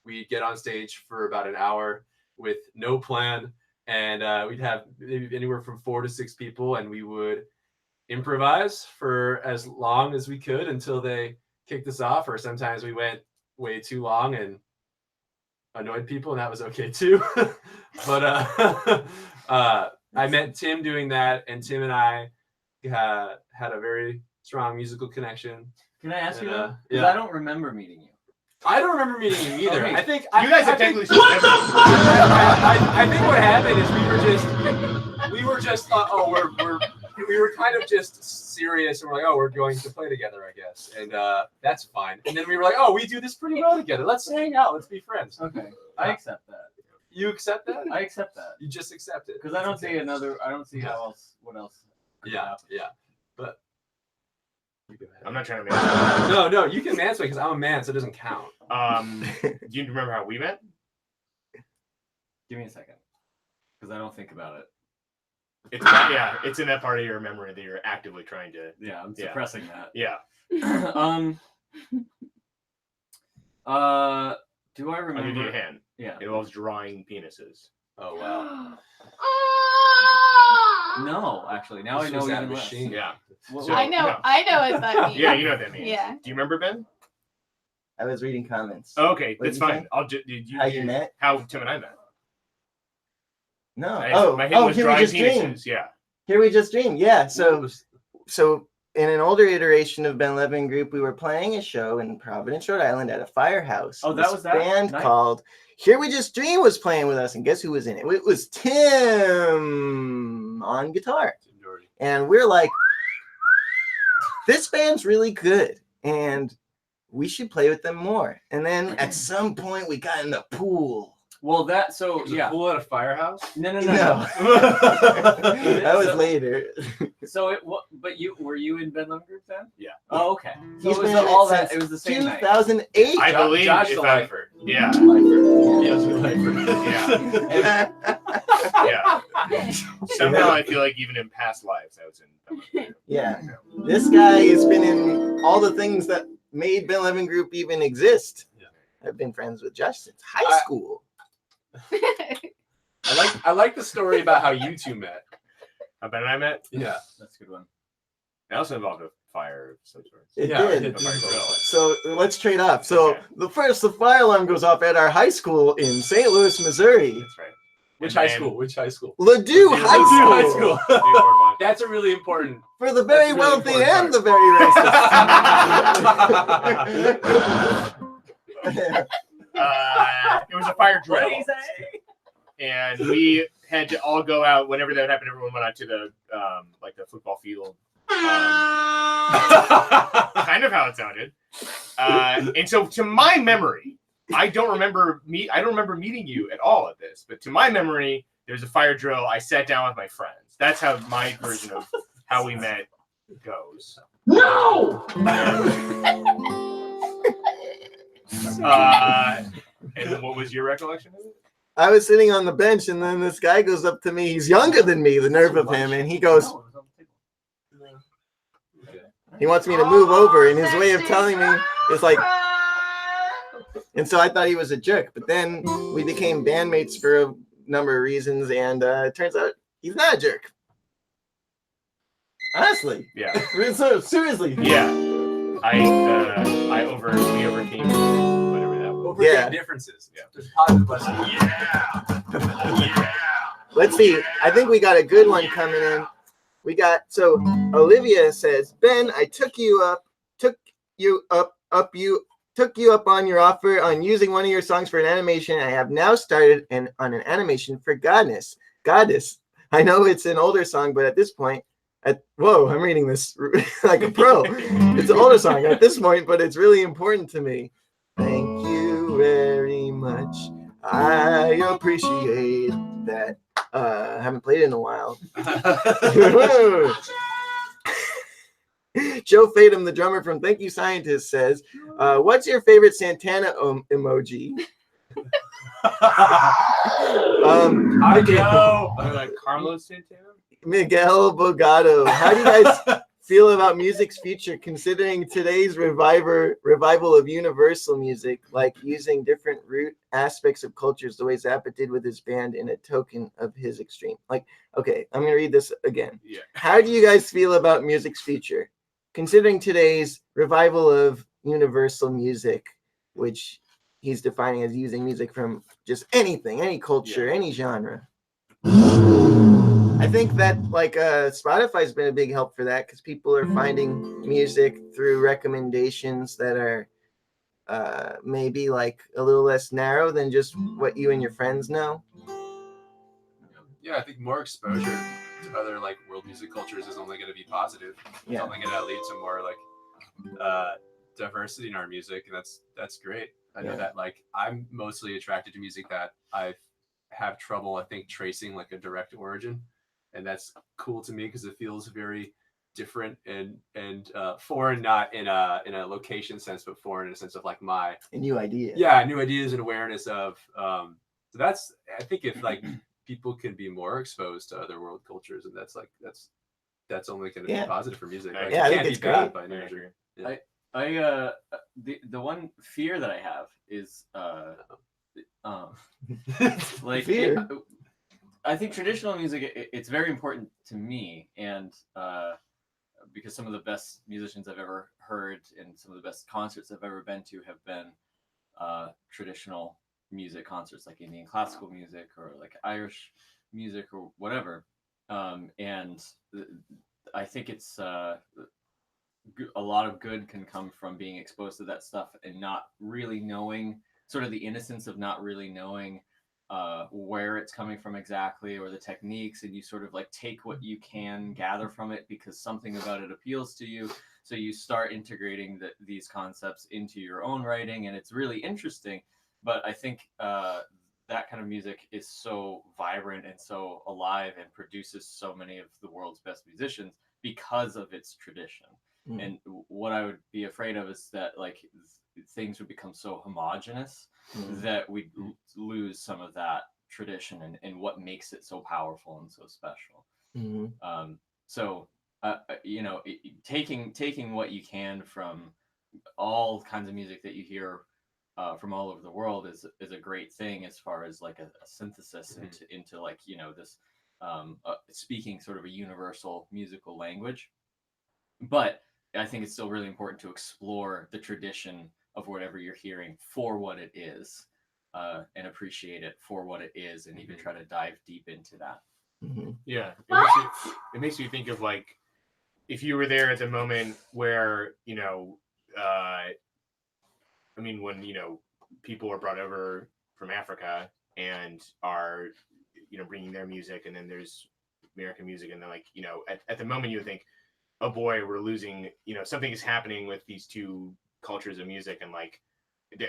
we'd get on stage for about an hour with no plan, and we'd have maybe anywhere from 4 to 6 people, and we would improvise for as long as we could until they kicked us off, or sometimes we went way too long and annoyed people, and that was okay too. But I met Tim doing that, and Tim and I had a very strong musical connection. Can I ask you? Because I don't remember meeting you. I don't remember meeting you either. Okay. I think you guys have technically. I think what happened is we were just we were kind of just serious, and we're like, oh, we're going to play together, I guess, and that's fine. And then we were like, oh, we do this pretty well together. Let's hang out. Let's be friends. Okay, I accept that. You accept that? I accept that. You just accept it because I don't see what else. Yeah. But I'm not trying to make. No, you can mansplain because I'm a man, so it doesn't count. Do you remember how we met? Give me a second, because I don't think about it. It's in that part of your memory that you're actively trying to. Yeah, I'm suppressing that. Yeah. Do I remember? I'll give you a hand. Yeah. It involves drawing penises. Oh wow. No, actually, now I know even less. Yeah. I know what that means. Yeah, you know what that means. Yeah. Do you remember, Ben? I was reading comments. Okay, What that's did you fine. say? I'll just. How you met? How Tim and I met. No. My hint was Here We drawing Just Dream. penises. Yeah. Here We Just Dream. Yeah. So in an older iteration of Ben Levin Group, we were playing a show in Providence, Rhode Island at a firehouse. Oh, that was that band night? called Here We Just Dream was playing with us, and guess who was in it? It was Tim on guitar. And we're like, this band's really good, and we should play with them more. And then at some point, we got in the pool. Well, that so Was yeah. a pool at a firehouse? No. That was later. So but were you in Ben Levin group then? Yeah. Oh, okay. So He's it was been in all it that. since It was the same night. 2008. I believe Josh if the I'm- lifer. Yeah. Yeah. Somehow I feel like even in past lives I was in Ben Levin. Yeah. This guy has been in all the things that made Ben Levin Group even exist. Yeah. I've been friends with Josh since high school. I like the story about how you two met. How Ben and I met? Yeah. That's a good one. It also involved a fire of some sort. It Yeah, did. it did. So let's trade off. So Okay. the fire alarm goes off at our high school in St. Louis, Missouri. That's right. Which And high then- school? Which high school? Ladue High Ladue School. High School. Newport, That's a really important. For the very That's really wealthy important and the very racist. It was a fire drill, and we had to all go out whenever that happened. Everyone went out to the like the football field. Kind of how it sounded. And so, to my memory, I don't remember meeting you at all at this. But to my memory, there was a fire drill. I sat down with my friends. That's how my version of how we met goes. No! And what was your recollection of it? I was sitting on the bench, and then this guy goes up to me. He's younger than me, the nerve of him, and he goes, he wants me to move over, and his way of telling me is like, and so I thought he was a jerk. But then we became bandmates for a number of reasons, and it turns out he's not a jerk. Honestly. Yeah. Seriously. Yeah. We overcame whatever that was. Overcame Yeah. differences. Yeah. There's positive lessons. Yeah. Let's see. I think we got a good one coming in. We got, so Olivia says, Ben, I took you up on your offer on using one of your songs for an animation. I have now started on an animation for Goddess. I know it's an older song, but at this point, whoa, I'm reading this like a pro. It's an older song at this point, but it's really important to me. Thank you very much. I appreciate that. I haven't played it in a while. Joe Fatum, the drummer from Thank You Scientist, says, what's your favorite Santana emoji? I know. Like Carlos Santana? Miguel Bogado. How do you guys feel about music's future, considering today's revival of universal music, like using different root aspects of cultures, the way Zappa did with his band, in a token of his extreme? Like, okay, I'm gonna read this again. Yeah. How do you guys feel about music's future, considering today's revival of universal music, which he's defining as using music from just anything, any culture, any genre? I think that like Spotify's been a big help for that, because people are finding music through recommendations that are maybe like a little less narrow than just what you and your friends know. Yeah, I think more exposure to other like world music cultures is only going to be positive. It's Yeah. only going to lead to more like diversity in our music, and that's great. I know that like I'm mostly attracted to music that I have trouble, I think, tracing like a direct origin, and that's cool to me because it feels very different and foreign, not in a location sense, but foreign in a sense of like my New ideas. Yeah, new ideas and awareness of. So that's, I think, if like people can be more exposed to other world cultures, and that's only going to be positive for music. Like, Yeah, I it think can't it's be bad great. by any measure. Yeah. The one fear that I have is like Fear. I think traditional music, it's very important to me, and because some of the best musicians I've ever heard and some of the best concerts I've ever been to have been traditional music concerts, like Indian classical music or like Irish music or whatever. And I think it's a lot of good can come from being exposed to that stuff and not really knowing, sort of the innocence of not really knowing where it's coming from exactly, or the techniques, and you sort of like take what you can gather from it because something about it appeals to you, so you start integrating these concepts into your own writing, and it's really interesting. But I think that kind of music is so vibrant and so alive and produces so many of the world's best musicians because of its tradition. And what I would be afraid of is that like things would become so homogenous that we lose some of that tradition and what makes it so powerful and so special. So you know, taking what you can from all kinds of music that you hear from all over the world is a great thing as far as like a synthesis into like, you know, this speaking sort of a universal musical language. But I think it's still really important to explore the tradition of whatever you're hearing for what it is, and appreciate it for what it is, and even try to dive deep into that. Yeah, it makes me think of like if you were there at the moment where, you know, I mean, when, you know, people are brought over from Africa and are, you know, bringing their music, and then there's American music, and then like, you know, at the moment you would think, oh boy, we're losing, you know, something is happening with these two cultures of music, and like,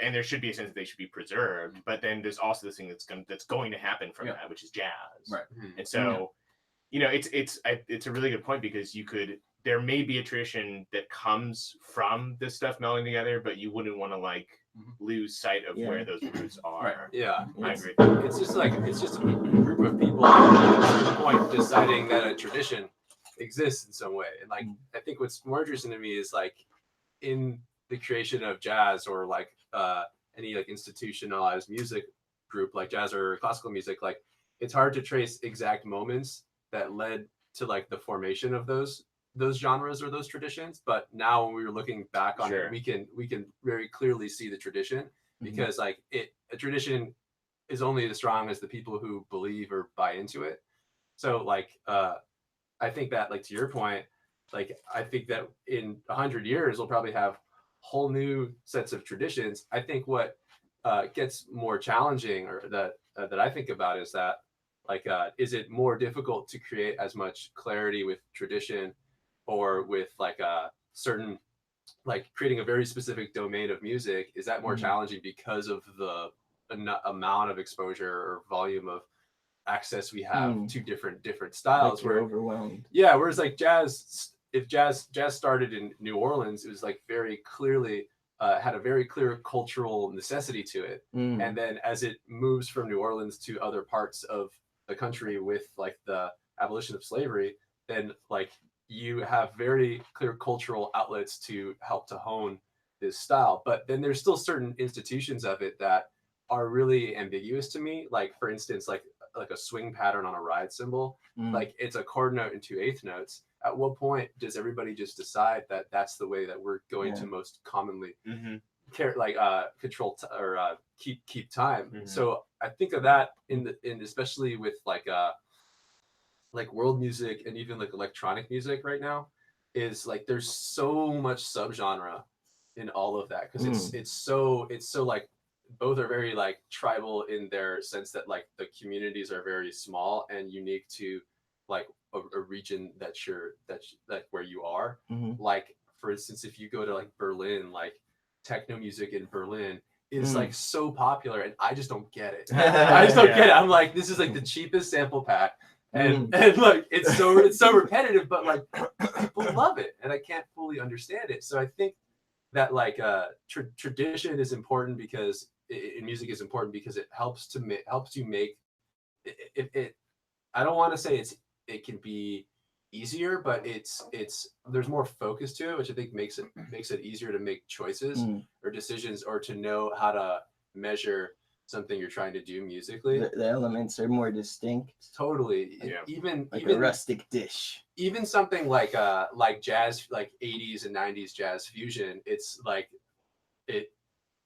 and there should be a sense that they should be preserved, but then there's also this thing that's going to happen from that, which is jazz, right? And so, you know, it's a really good point, because there may be a tradition that comes from this stuff melding together, but you wouldn't want to like lose sight of where those roots are. Right. Yeah, I agree. it's just a group of people at some point deciding that a tradition exists in some way. And like, I think what's more interesting to me is like in the creation of jazz, or like any like institutionalized music group like jazz or classical music, like it's hard to trace exact moments that led to like the formation of those genres or those traditions. But now when we were looking back on it, we can very clearly see the tradition, because like a tradition is only as strong as the people who believe or buy into it. So like I think that, like, to your point, like, I think that in 100 years, we'll probably have whole new sets of traditions. I think what gets more challenging, or that I think about, is that, like, is it more difficult to create as much clarity with tradition, or with like a certain, like creating a very specific domain of music? Is that more challenging because of the amount of exposure or volume of access we have to different styles? Like we're overwhelmed. Yeah, whereas like jazz, if jazz started in New Orleans, it was like very clearly had a very clear cultural necessity to it. And then as it moves from New Orleans to other parts of the country with like the abolition of slavery, then like you have very clear cultural outlets to help to hone this style. But then there's still certain institutions of it that are really ambiguous to me. Like, for instance, like a swing pattern on a ride cymbal, like it's a chord note and 2 eighth notes. At what point does everybody just decide that that's the way that we're going to most commonly control or keep time? So I think of that in especially with like world music and even like electronic music right now, is like there's so much subgenre in all of that, because it's so like both are very like tribal in their sense that like the communities are very small and unique to like a region that's where you are. Like, for instance, if you go to like Berlin, like techno music in Berlin is like so popular, and I just don't get it. I just don't get it. I'm like, this is like the cheapest sample pack, and like it's so repetitive, but like people love it, and I can't fully understand it. So I think that like tradition is important, because in music is important because it helps you make it. I don't want to say it can be easier, but it's there's more focus to it, which I think makes it easier to make choices or decisions, or to know how to measure something you're trying to do musically. The elements are more distinct. Totally. Yeah. Even a rustic dish. Even something like jazz, like 80s and 90s jazz fusion, it's like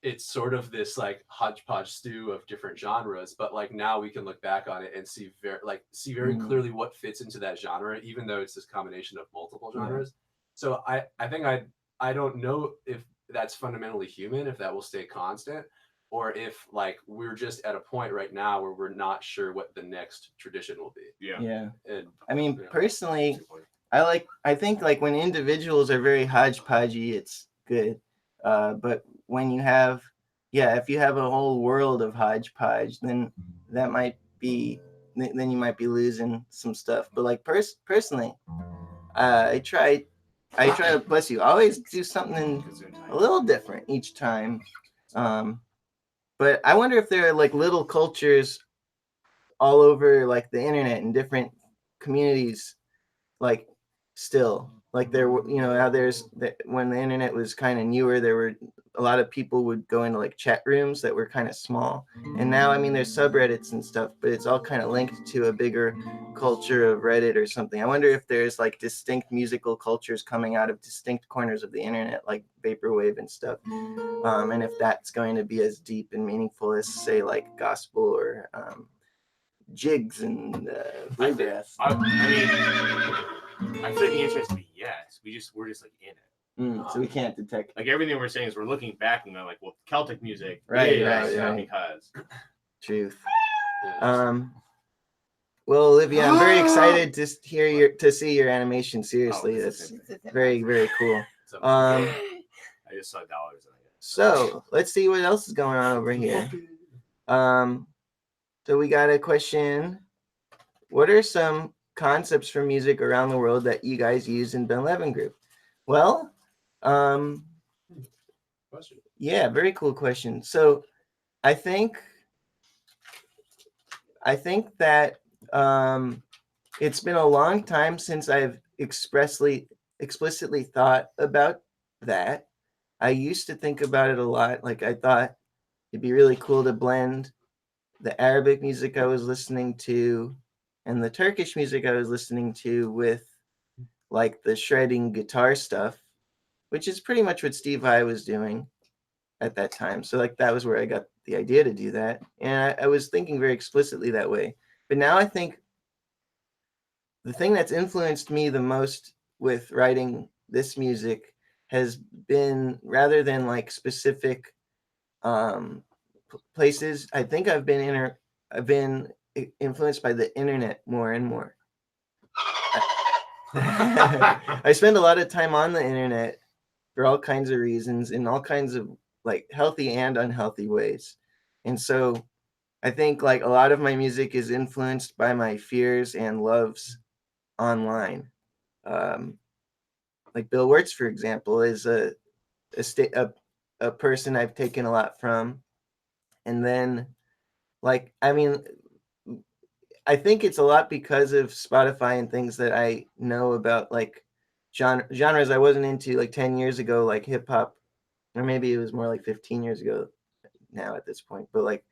it's sort of this like hodgepodge stew of different genres, but like now we can look back on it and see very clearly what fits into that genre, even though it's this combination of multiple genres. So I think I don't know if that's fundamentally human, if that will stay constant, or if like we're just at a point right now where we're not sure what the next tradition will be. Yeah. And, I mean, personally, I think like when individuals are very hodgepodgey, it's good. But when you have yeah, if you have a whole world of hodgepodge, then that might be, then you might be losing some stuff. But like personally, I try to, bless you, always do something a little different each time. But I wonder if there are like little cultures all over like the internet and different communities, like still like there were, how there's when the internet was kind of newer, there were a lot of people would go into like chat rooms that were kind of small, and now I mean there's subreddits and stuff, but it's all kind of linked to a bigger culture of Reddit or something. I wonder if there's like distinct musical cultures coming out of distinct corners of the internet, like vaporwave and stuff, and if that's going to be as deep and meaningful as say like gospel or jigs and bluegrass. I mean, I feel like the answer has to be yes. We're just like in it. So we can't detect. Like everything we're saying is we're looking back and they're like, well, Celtic music, Right, because. Truth. Well, Olivia, I'm very excited to see your animation. Seriously, that's very, very cool. I just saw dollars. So let's see what else is going on over here. So we got a question. What are some concepts for music around the world that you guys use in Ben Levin Group? Well, yeah, very cool question. So I think that it's been a long time since I've explicitly thought about that. I used to think about it a lot. Like I thought it'd be really cool to blend the Arabic music I was listening to and the Turkish music I was listening to with like the shredding guitar stuff, which is pretty much what Steve Vai was doing at that time. So like that was where I got the idea to do that. And I was thinking very explicitly that way. But now I think the thing that's influenced me the most with writing this music has been, rather than like specific places, I think I've been influenced by the internet more and more. I spend a lot of time on the internet for all kinds of reasons, in all kinds of like healthy and unhealthy ways. And so I think like a lot of my music is influenced by my fears and loves online. Like Bill Wirtz, for example, is a person I've taken a lot from. And then like, I mean, I think it's a lot because of Spotify and things that I know about like genres I wasn't into like 10 years ago, like hip hop, or maybe it was more like 15 years ago now at this point. But like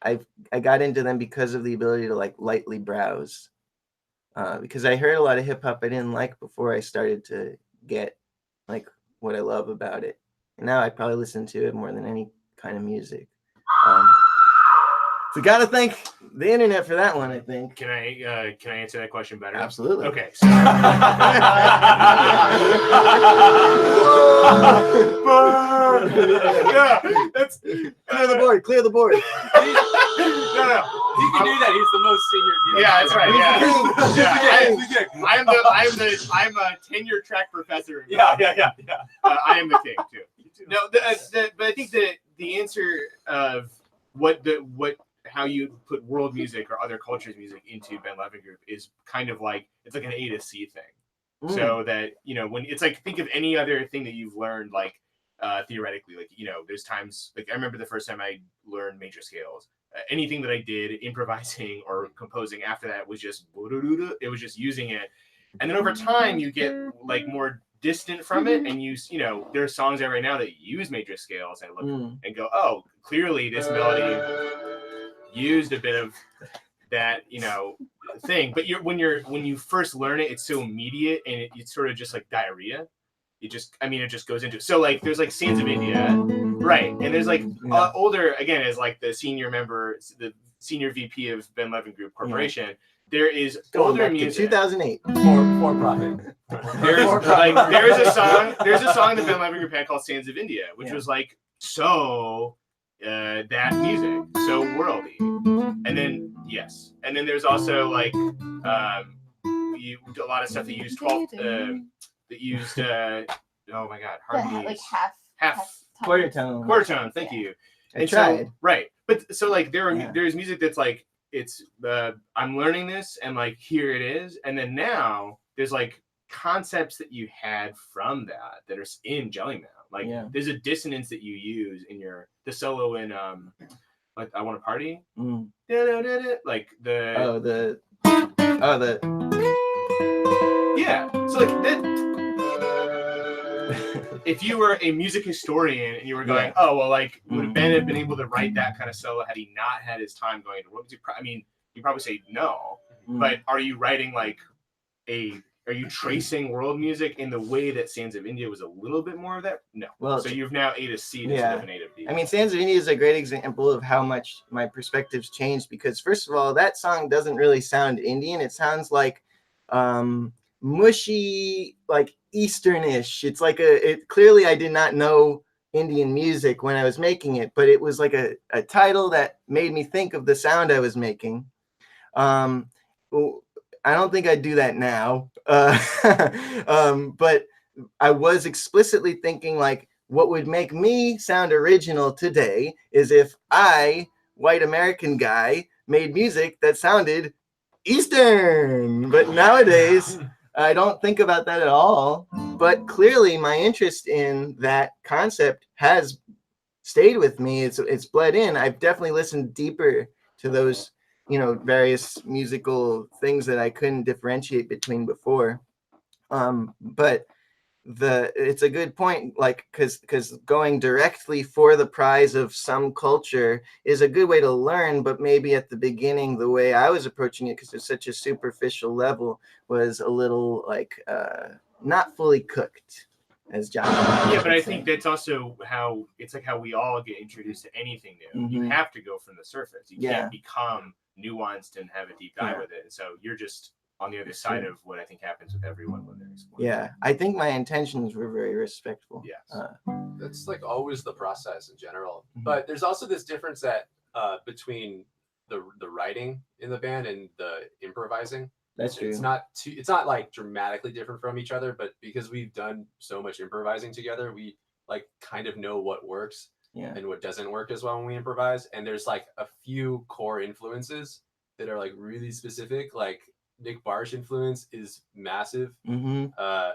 I got into them because of the ability to like lightly browse, because I heard a lot of hip hop I didn't like before I started to get like what I love about it. And now I probably listen to it more than any kind of music. So gotta thank the internet for that one, I think. Can I answer that question better? Absolutely. Okay. So yeah, that's Clear the board. Clear the board. no. He can do that. He's the most senior. Yeah, that's right. Yeah. I'm a tenure track professor. Yeah. I am the king too. No, but I think the answer of how you put world music or other cultures' music into Ben Levin Group is kind of like it's like an A to C thing. So that when it's like think of any other thing that you've learned like theoretically, like there's times like I remember the first time I learned major scales. Anything that I did improvising or composing after that was just it was just using it, and then over time you get like more distant from it, and there are songs out right now that use major scales and look and go, oh, clearly this melody used a bit of that thing, but when you first learn it, it's so immediate and it's sort of just like diarrhea. It just goes into it. So like there's like Sands of India, right? And there's like older, again, as like the senior member, the senior VP of Ben Levin Group Corporation. There is older music. 2008. For profit. There's a song that Ben Levin Group had called Sands of India, which was like that music, so worldy. And then there's also like a lot of stuff that used 12 that used oh my god, harmonies, like half quarter tone. Thank you. I tried. So, right. But so like Yeah. there's music that's like it's I'm learning this and like here it is. And then now there's like concepts that you had from that are in Jellymound. Like Yeah. there's a dissonance that you use in the solo in like I Want to Party. Mm. Like the yeah. So like that. If you were a music historian and you were going, oh well, like would Ben have been able to write that kind of solo had he not had his time going into world music? I mean, you probably say no, but are you writing like are you tracing world music in the way that Sands of India was a little bit more of that? No. Well, so you've now A to C instead of an A to B. I mean, Sands of India is a great example of how much my perspectives changed because first of all, that song doesn't really sound Indian. It sounds like mushy, like Easternish. It's like clearly I did not know Indian music when I was making it, but it was like a title that made me think of the sound I was making. I don't think I'd do that now. But I was explicitly thinking like what would make me sound original today is if I, white American guy, made music that sounded Eastern. But nowadays, I don't think about that at all. But clearly my interest in that concept has stayed with me. It's bled in. I've definitely listened deeper to those, various musical things that I couldn't differentiate between before. But it's a good point, like, because going directly for the prize of some culture is a good way to learn, but maybe at the beginning, the way I was approaching it, because it's such a superficial level, was a little like not fully cooked, as John. Yeah, but I think that's also how we all get introduced to anything new. Mm-hmm. You have to go from the surface. You can't become nuanced and have a deep dive with it. And so you're just on the other side of what I think happens with everyone when they're exploring. Yeah, I think my intentions were very respectful. Yes. That's like always the process in general. But there's also this difference that between the writing in the band and the improvising. That's true. It's not like dramatically different from each other, but because we've done so much improvising together, we like kind of know what works and what doesn't work as well when we improvise. And there's like a few core influences that are like really specific, like Nick Barsh influence is massive,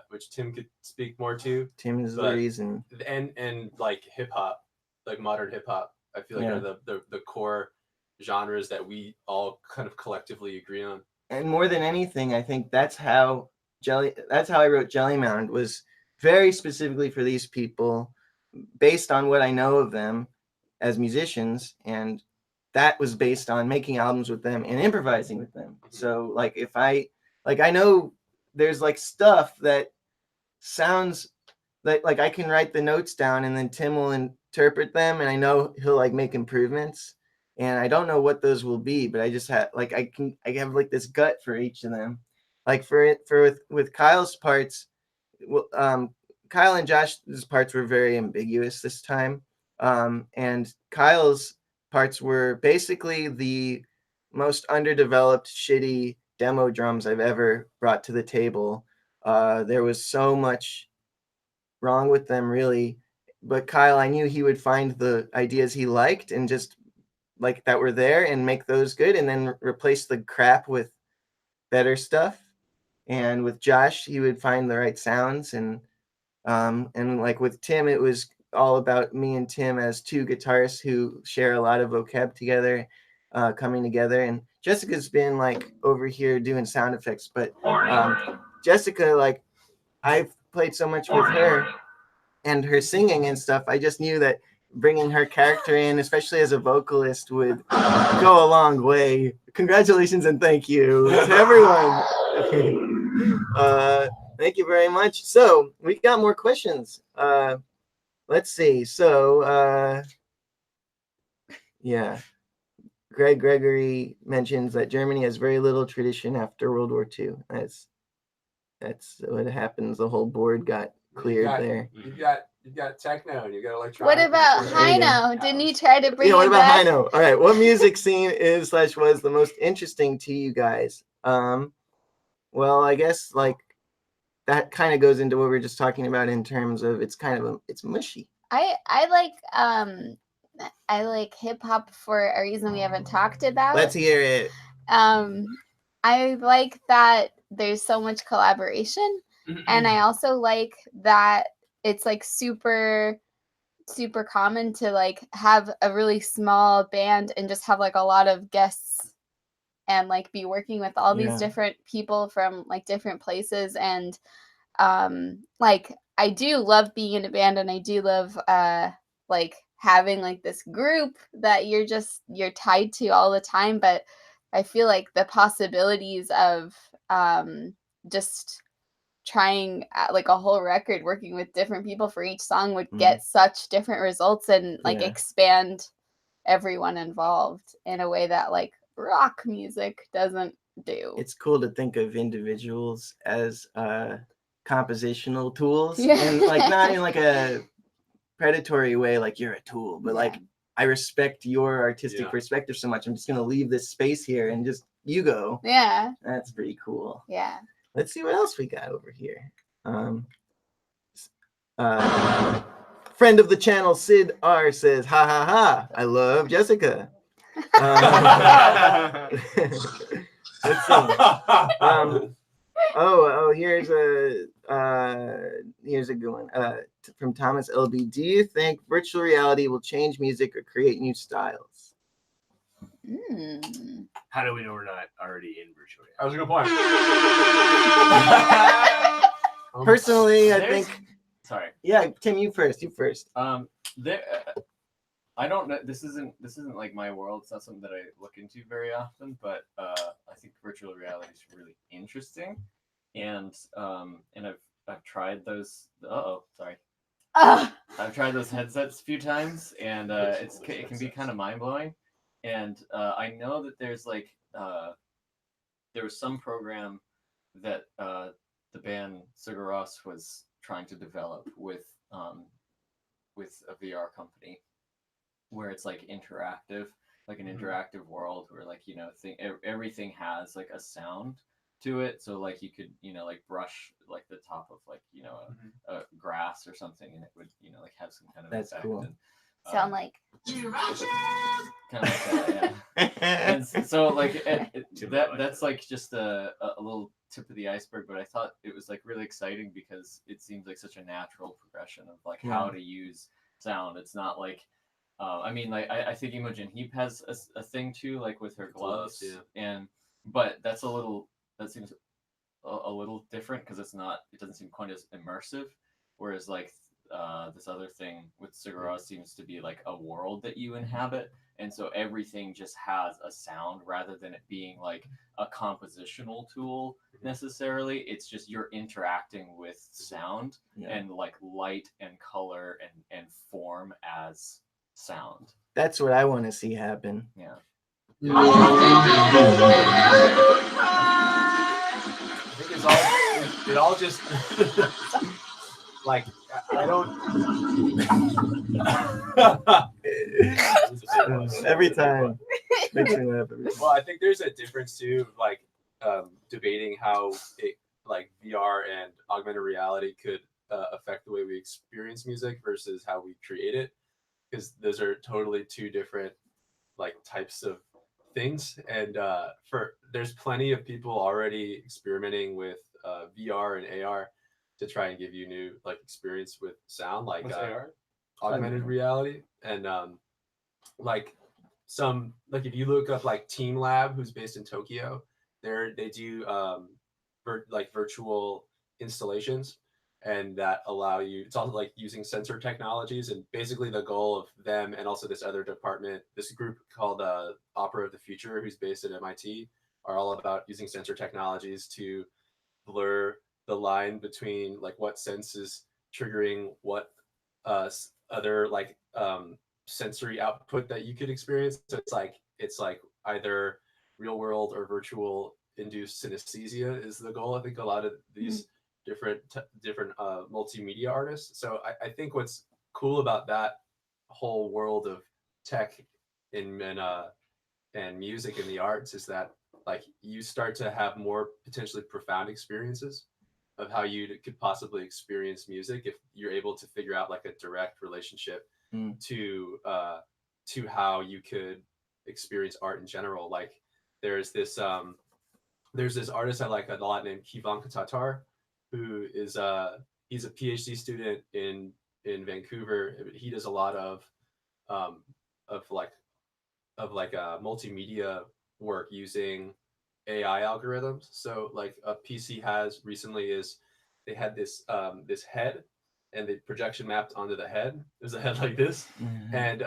which Tim could speak more to. Tim is the reason. And like hip hop, like modern hip hop, I feel like are the core genres that we all kind of collectively agree on. And more than anything, I think that's how I wrote Jellymound, was very specifically for these people, based on what I know of them as musicians, and that was based on making albums with them and improvising with them. So like if I know there's like stuff that sounds like I can write the notes down and then Tim will interpret them and I know he'll like make improvements and I don't know what those will be, but I just have like I have like this gut for each of them. Like with Kyle's parts, Kyle and Josh's parts were very ambiguous this time. And Kyle's parts were basically the most underdeveloped, shitty demo drums I've ever brought to the table. There was so much wrong with them, really. But Kyle, I knew he would find the ideas he liked and just like that were there and make those good, and then replace the crap with better stuff. And with Josh, he would find the right sounds, and like with Tim, it was all about me and Tim as two guitarists who share a lot of vocab together, coming together. And Jessica's been like over here doing sound effects, but Jessica, like I've played so much with her and her singing and stuff. I just knew that bringing her character in, especially as a vocalist, would go a long way. Congratulations and thank you to everyone. Thank you very much. So we got more questions. Let's see. So, Greg Gregory mentions that Germany has very little tradition after World War II. That's what happens. The whole board got cleared there. You've got techno and you got electronic. What about Hino? Didn't he try to bring what it about back? Hino? All right. What music scene was the most interesting to you guys? Well, I guess like that kind of goes into what we were just talking about in terms of it's mushy. I like I like hip hop for a reason we haven't talked about. Let's hear it. I like that there's so much collaboration, and I also like that it's like super common to like have a really small band and just have like a lot of guests and like be working with all these different people from like different places. And like I do love being in a band, and I do love like having like this group that you're tied to all the time. But I feel like the possibilities of just trying like a whole record working with different people for each song would get such different results and like expand everyone involved in a way that like rock music doesn't do. It's cool to think of individuals as compositional tools, and like not in like a predatory way, like you're a tool, but like I respect your artistic perspective so much. I'm just gonna leave this space here and just you go. Yeah. That's pretty cool. Yeah. Let's see what else we got over here. Friend of the channel, Sid R says, "Ha ha ha! I love Jessica." Let's see. Here's a good one from Thomas LB. Do you think virtual reality will change music or create new styles? How do we know we're not already in virtual reality? That was a good point. Personally, I think. Sorry. Yeah, Tim, you first. I don't know. This isn't like my world. It's not something that I look into very often. But I think virtual reality is really interesting, and I've tried those. I've tried those headsets a few times, and it can be kind of mind blowing. And I know that there's like there was some program that the band Sigur Rós was trying to develop with a VR company, where it's like interactive, like an interactive world where like everything has like a sound to it. So like you could like brush like the top of like a grass or something, and it would like have some kind of That's effect. cool. And, Sound like kind of like that, yeah. And so like that's like just a little tip of the iceberg, but I thought it was like really exciting because it seems like such a natural progression of like how to use sound. It's not like I mean, like I think Imogen Heap has a thing too, like with her gloves, but that seems a little different because it doesn't seem quite as immersive. Whereas like this other thing with Sigur Rós seems to be like a world that you inhabit, and so everything just has a sound rather than it being like a compositional tool necessarily. It's just you're interacting with sound and like light and color and form as sound. That's what I want to see happen. Yeah. I think it all just like I don't every time. Well, I think there's a difference too, like debating how like VR and augmented reality could affect the way we experience music versus how we create it, because those are totally two different like types of things. And there's plenty of people already experimenting with VR and AR to try and give you new like experience with sound, like augmented reality. And like if you look up like Team Lab, who's based in Tokyo, they do virtual installations, and that allow you, it's also like using sensor technologies. And basically the goal of them and also this other department, this group called Opera of the Future, who's based at MIT, are all about using sensor technologies to blur the line between like what sense is triggering what other like sensory output that you could experience. So it's like either real world or virtual induced synesthesia is the goal. I think a lot of these different multimedia artists. So I think what's cool about that whole world of tech and music and the arts is that like you start to have more potentially profound experiences of how you could possibly experience music if you're able to figure out like a direct relationship to to how you could experience art in general. Like there's this artist I like a lot named Kivanka Tatar, who is he's a PhD student in Vancouver. He does a lot of multimedia work using AI algorithms. So like a PC has recently is they had this this head, and the projection mapped onto the head. There's a head like this, and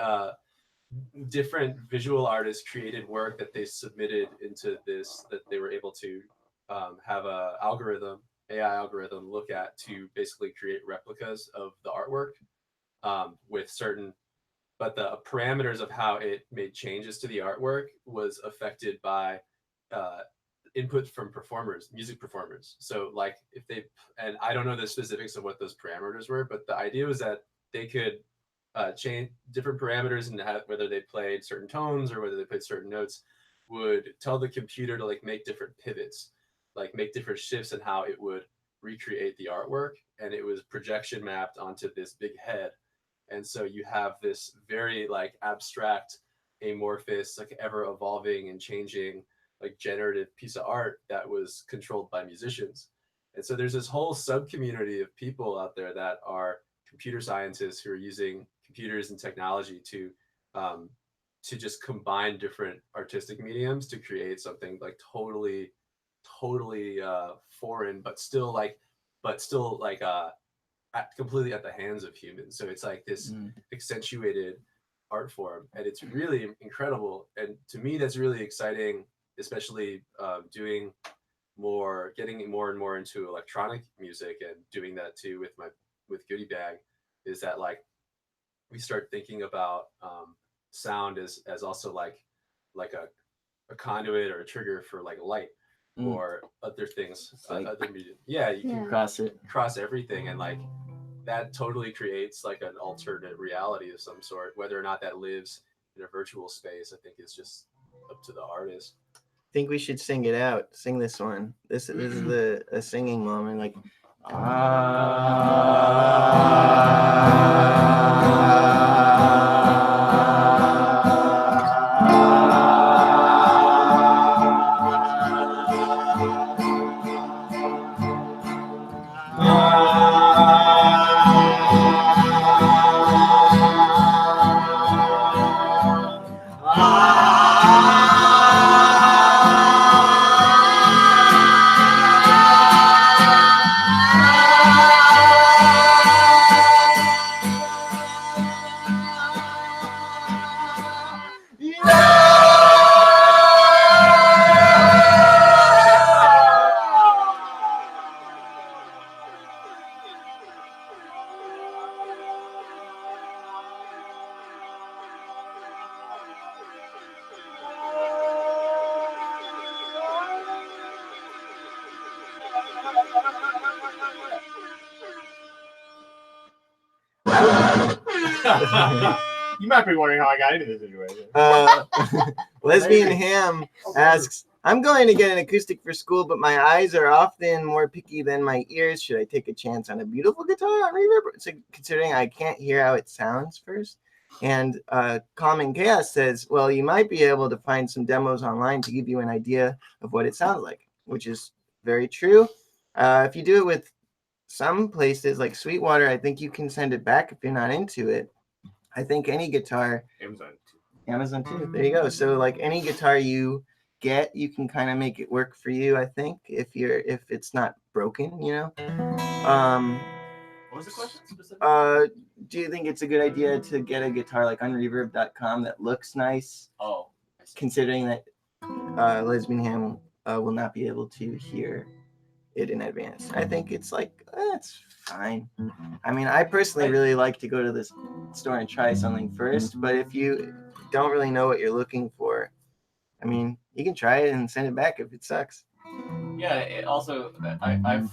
different visual artists created work that they submitted into this, that they were able to have a AI algorithm look at to basically create replicas of the artwork with certain, but the parameters of how it made changes to the artwork was affected by input from music performers. So like if they, and I don't know the specifics of what those parameters were, but the idea was that they could change different parameters, and whether they played certain tones or whether they played certain notes would tell the computer to like make different pivots, like make different shifts in how it would recreate the artwork. And it was projection mapped onto this big head. And so you have this very like abstract, amorphous, like ever evolving and changing, like generative piece of art that was controlled by musicians. And so there's this whole sub community of people out there that are computer scientists who are using computers and technology to just combine different artistic mediums to create something like totally foreign, but still completely at the hands of humans. So it's like this accentuated art form, and it's really incredible. And to me, that's really exciting, especially getting more and more into electronic music, and doing that too with Goodie Bag, is that like we start thinking about sound as also like a conduit or a trigger for like light or other things, like, other media. Yeah, you can cross everything, and like that totally creates like an alternate reality of some sort. Whether or not that lives in a virtual space, I think is just up to the artist. I think we should sing it out. Sing this one. This is a singing moment, like You might be wondering how I got into this situation. Lesbian Ham asks, I'm going to get an acoustic for school, but my eyes are often more picky than my ears. Should I take a chance on a beautiful guitar on reverb? So considering I can't hear how it sounds first. And Common Chaos says, well, you might be able to find some demos online to give you an idea of what it sounds like, which is very true. If you do it with some places like Sweetwater, I think you can send it back if you're not into it. I think any guitar, Amazon too. There you go. So like any guitar you get, you can kind of make it work for you. I think if it's not broken, you know. What was the question specifically? Do you think it's a good idea to get a guitar like on reverb.com that looks nice? Oh, considering that Lesbian Ham will not be able to hear it in advance. I think it's like it's fine. I mean, I personally really like to go to this store and try something first, but if you don't really know what you're looking for, I mean, you can try it and send it back if it sucks. Yeah, I've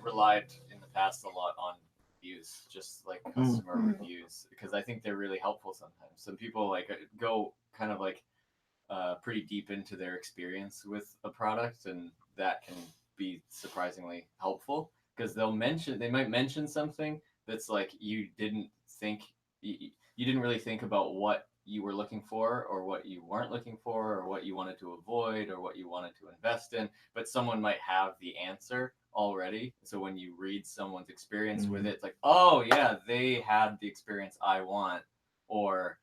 relied in the past a lot on reviews, just like customer reviews, because I think they're really helpful sometimes. Some people like go kind of like pretty deep into their experience with a product, and that can be surprisingly helpful, because they might mention something that's like you didn't really think about what you were looking for, or what you weren't looking for, or what you wanted to avoid, or what you wanted to invest in, but someone might have the answer already. So when you read someone's experience with it, it's like, oh yeah, they had the experience I want, or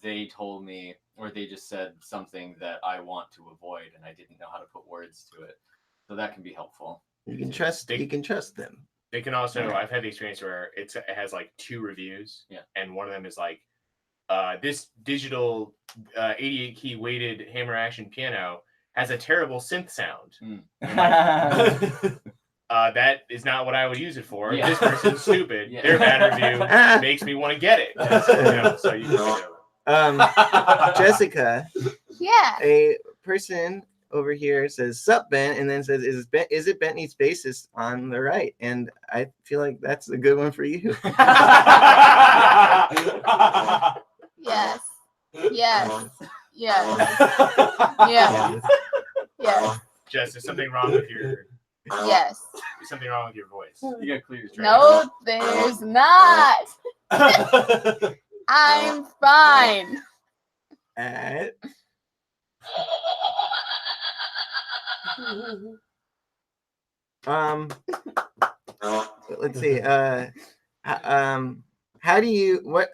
they told me, or they just said something that I want to avoid and I didn't know how to put words to it. So that can be helpful. You can trust them. They can also, I've had the experience where it has like 2 reviews, and one of them is like, this digital 88 key weighted hammer action piano has a terrible synth sound. That is not what I would use it for. Yeah. This person's stupid. Yeah. Their bad review makes me want to get it. So you can Jessica, Yeah. a person over here says, "Sup, Ben," and then says, "Is it Bentley's bassist on the right?" And I feel like that's a good one for you. Yes. Yes. Yes. Yes. Yes. Jess, there's something wrong with your Yes. there's something wrong with your voice. You gotta clear your throat. No, there's not. I'm fine. Let's see. How do you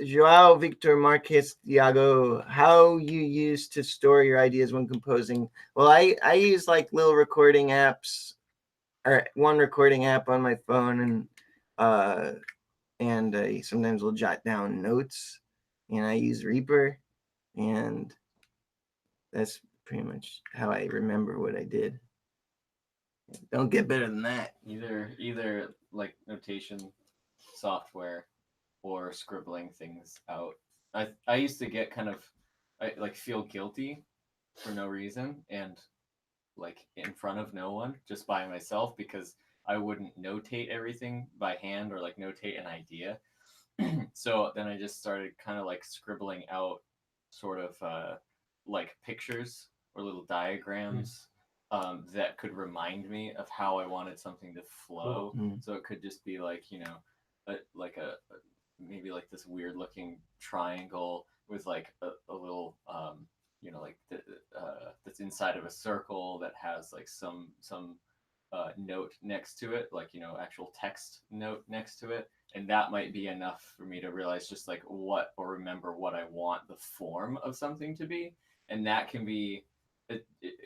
Joao Victor Marquez Diago, how you use to store your ideas when composing? Well, I use like little recording apps, or one recording app on my phone, and I sometimes will jot down notes, and I use Reaper, and that's pretty much how I remember what I did. Don't get better than that. Either like notation software or scribbling things out. I used to get kind of feel guilty for no reason, and like in front of no one, just by myself, because I wouldn't notate everything by hand or like notate an idea. So then I just started kind of like scribbling out sort of like pictures or little diagrams that could remind me of how I wanted something to flow. So it could just be like, maybe like this weird looking triangle with like a little that's inside of a circle that has like some note next to it, like actual text note next to it, and that might be enough for me to realize just like remember what I want the form of something to be. And that can be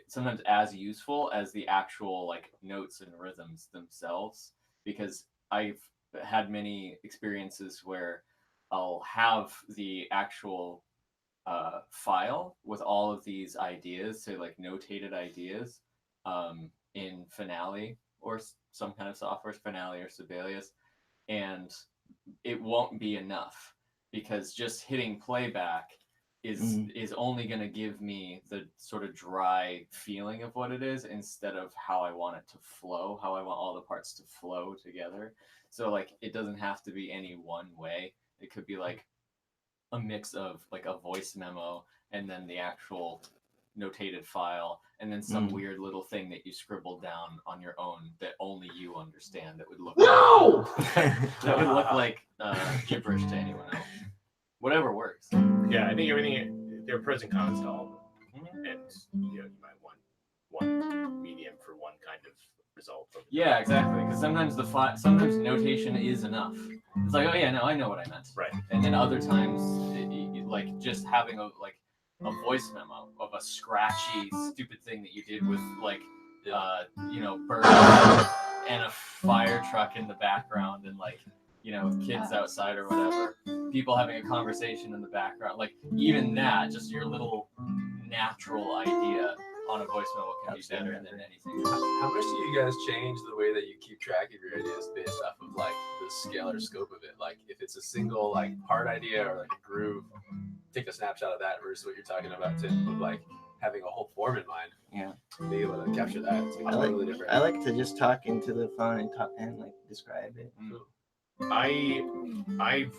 sometimes as useful as the actual like notes and rhythms themselves, because I've had many experiences where I'll have the actual file with all of these ideas, say like notated ideas, in Finale or some kind of software, Finale or Sibelius, and it won't be enough, because just hitting playback is only going to give me the sort of dry feeling of what it is, instead of how I want it to flow, how I want all the parts to flow together. So like it doesn't have to be any one way. It could be like a mix of like a voice memo and then the actual notated file, and then some weird little thing that you scribbled down on your own that only you understand, that would look that would look like gibberish to anyone else. Whatever works. Yeah, I think everything, there are pros and cons to all of them. And you might want one medium for one kind of result. Yeah, exactly. Because sometimes notation is enough. It's like, oh yeah, no, I know what I meant. Right. And then other times, like just having a voice memo of a scratchy, stupid thing that you did with like, birds and a fire truck in the background, and like, kids outside or whatever, people having a conversation in the background, like even that, just your little natural idea on a voice memo can be better than anything. How much do you guys change the way that you keep track of your ideas based off of like the scale or scope of it? Like if it's a single like part idea or like a groove, take a snapshot of that versus what you're talking about, Tim, of like having a whole form in mind. Yeah. Being able to capture that. It's totally different. I like to just talk into the phone and like describe it. Tim and I've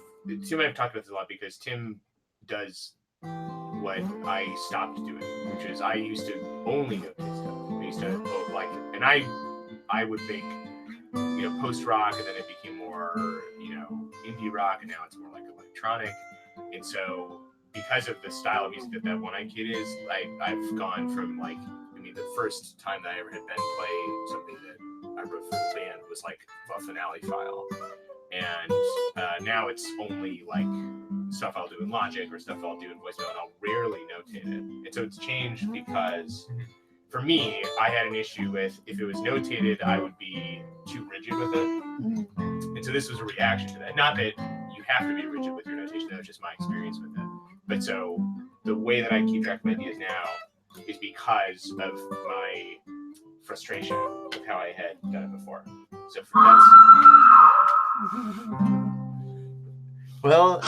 talked about this a lot, because Tim does what I stopped doing, which is I used to only notate stuff. I used to and I would make post rock, and then it became more indie rock, and now it's more like electronic. And so because of the style of music that One Eye Kid is, I've gone from like, I mean, the first time that I ever had Ben play something that I wrote for the band was like a finale file. And now it's only like stuff I'll do in Logic or stuff I'll do in voice note, and I'll rarely notate it. And so it's changed because for me, I had an issue with if it was notated, I would be too rigid with it. And so this was a reaction to that. Not that you have to be rigid with your notation, that was just my experience with it. But so the way that I keep track of ideas now is because of my frustration with how I had done it before. So that's... Well,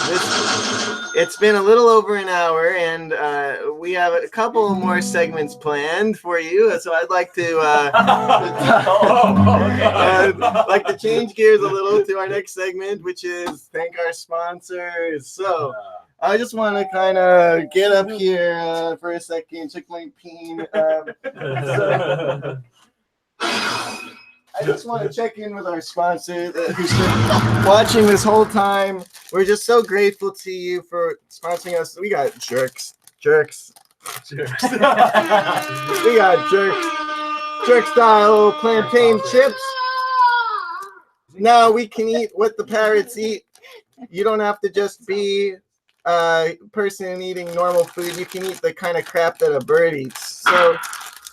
it's been a little over an hour, and we have a couple more segments planned for you. So I'd like to like to change gears a little to our next segment, which is thank our sponsors. So I just want to kind of get up here for a second, check my peen. I just want to check in with our sponsor who's been watching this whole time. We're just so grateful to you for sponsoring us. We got jerks. We got jerk style plantain chips. Now we can eat what the parrots eat. You don't have to just be a person eating normal food. You can eat the kind of crap that a bird eats. So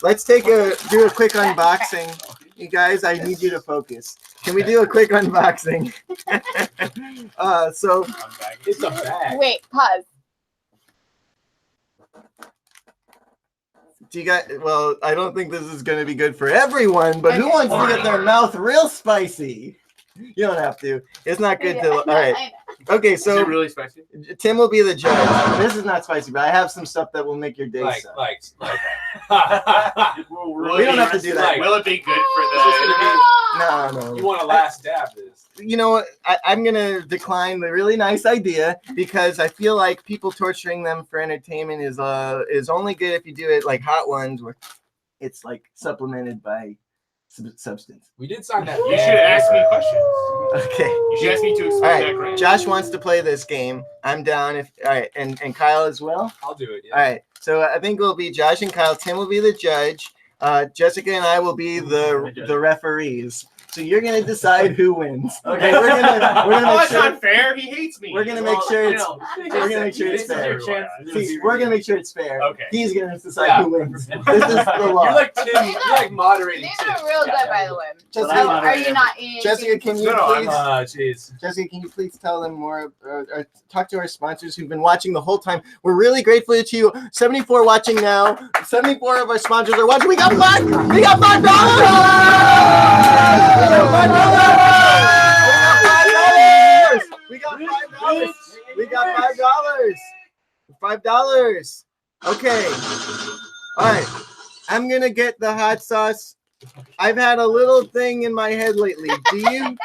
let's do a quick unboxing. You guys, I need you to focus. Can we do a quick unboxing? So It's a bag. Wait, pause. do you guys? Well, I don't think this is going to be good for everyone, but who wants to get their mouth real spicy? You don't have to. It's not good to. All right. Okay, Is so it really spicy? Tim will be the judge. This is not spicy, but I have some stuff that will make your day suck. We don't have to do that. Will it be good for the... No. You want to last dab this? You know what? I'm going to decline the really nice idea because I feel like people torturing them for entertainment is only good if you do it like Hot Ones, where it's like supplemented by substance. We did sign that. You should ask me questions. Okay. You should ask me to explain All that right. grant. Josh wants to play this game. I'm down. All right, and Kyle as well. I'll do it. Yeah. All right. So I think it'll be Josh and Kyle. Tim will be the judge. Jessica and I will be the referees. So you're gonna decide who wins. Okay, we're gonna Oh, make that's sure. not fair. He hates me. We're gonna make sure it's. We're gonna make sure it's fair. See, we're gonna make sure it's fair. Okay. He's gonna decide who wins. This is the law. You're like Tim. You're like moderating. These are real good, by the way. Jessica, Are you not eating? Jessica, can you No, I'm please? Jessica, can you please tell them more or talk to our sponsors who've been watching the whole time? We're really grateful to you. 74 watching now. 74 of our sponsors are watching. We got $5. We got $5. We got $5. We got $5. $5. Okay. All right. I'm gonna get the hot sauce. I've had a little thing in my head lately. Do you?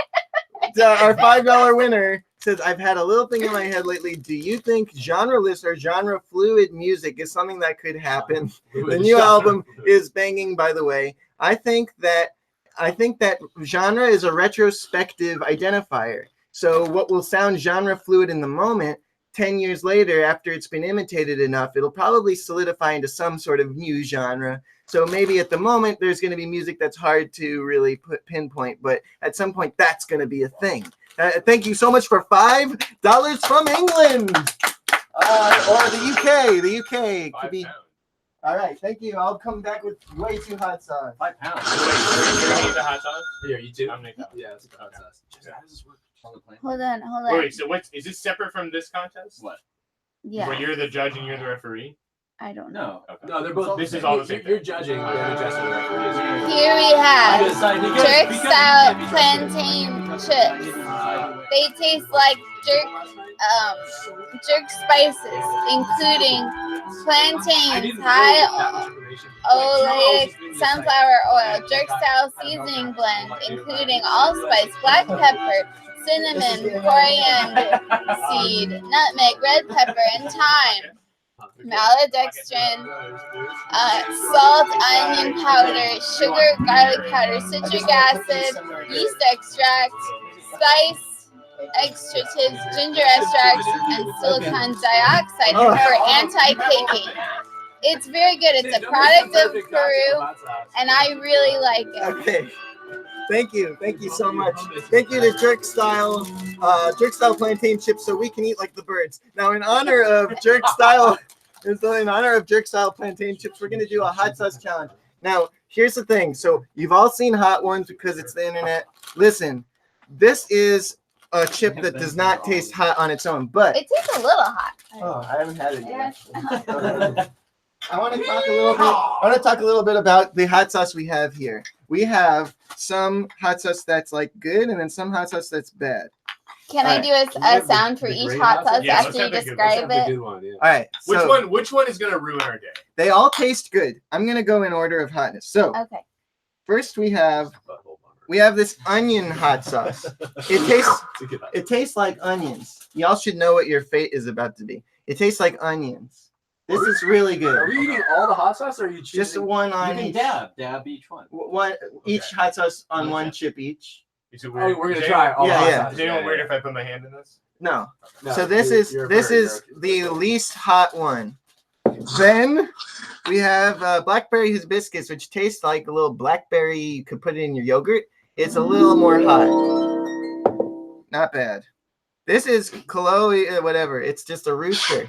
Our $5 winner says, I've had a little thing in my head lately. Do you think genre-less or genre-fluid music is something that could happen? The new album is banging, by the way. I think that genre is a retrospective identifier. So what will sound genre-fluid in the moment, 10 years later, after it's been imitated enough, it'll probably solidify into some sort of new genre. So maybe at the moment, there's going to be music that's hard to really pinpoint, but at some point, that's going to be a thing. Thank you so much for $5 from England or the UK. The UK could be. All right, thank you. I'll come back with way too hot sauce. £5. Wait, you're gonna eat the hot sauce? Here, you too. I'm gonna eat that. Yeah, it's hot sauce. How does this work? Hold on. Wait, so what is this separate from this contest? What? Yeah, Where you're the judge and you're the referee? I don't know. No. Okay. No, they're both. This is all the same You're thing. judging. You're judging the referee. Here we have jerk Because- style plantain chips. They taste like jerk spices, including plantains, high oleic sunflower oil, jerk style seasoning blend, including allspice, black pepper, cinnamon, coriander seed, nutmeg, red pepper, and thyme. Maltodextrin, salt, onion powder, sugar, garlic powder, citric acid, yeast extract, spice, extracts ginger extracts and silicon dioxide for anti-caking. It's very good. It's a product of Peru, and I really like it. Okay. Thank you so much. Thank you to Jerk Style plantain chips, so we can eat like the birds. Now, in honor of Jerk Style plantain chips, we're gonna do a hot sauce challenge. Now, here's the thing. So you've all seen hot ones because it's the internet. Listen, this is a chip that does not taste hot on its own, but It tastes a little hot. oh, I haven't had it yet. Yes. I want to talk a little bit about the hot sauce we have here. We have some hot sauce that's like good, and then some hot sauce that's bad. Can I do a sound for each hot sauce Yeah, after you let's have describe That's a it? good one, yeah. All right. So Which one is gonna ruin our day? they all taste good. I'm gonna go in order of hotness. So Okay. first we have this onion hot sauce. It tastes like onions. Y'all should know what your fate is about to be. It tastes like onions. This is really good. Are we eating all the hot sauce, or are you choosing? Just one You on can each. dab each one. Each hot sauce on one chip each. Is it Oh, weird? we're gonna Is try all Yeah, the hot yeah. sauces. Is anyone weird if I put my hand in this? No. No, So this you're is very the least hot one. Then we have blackberry hibiscus, which tastes like a little blackberry. You could put it in your yogurt. It's a little more hot. Not bad. This is Chloe, whatever. It's just a rooster.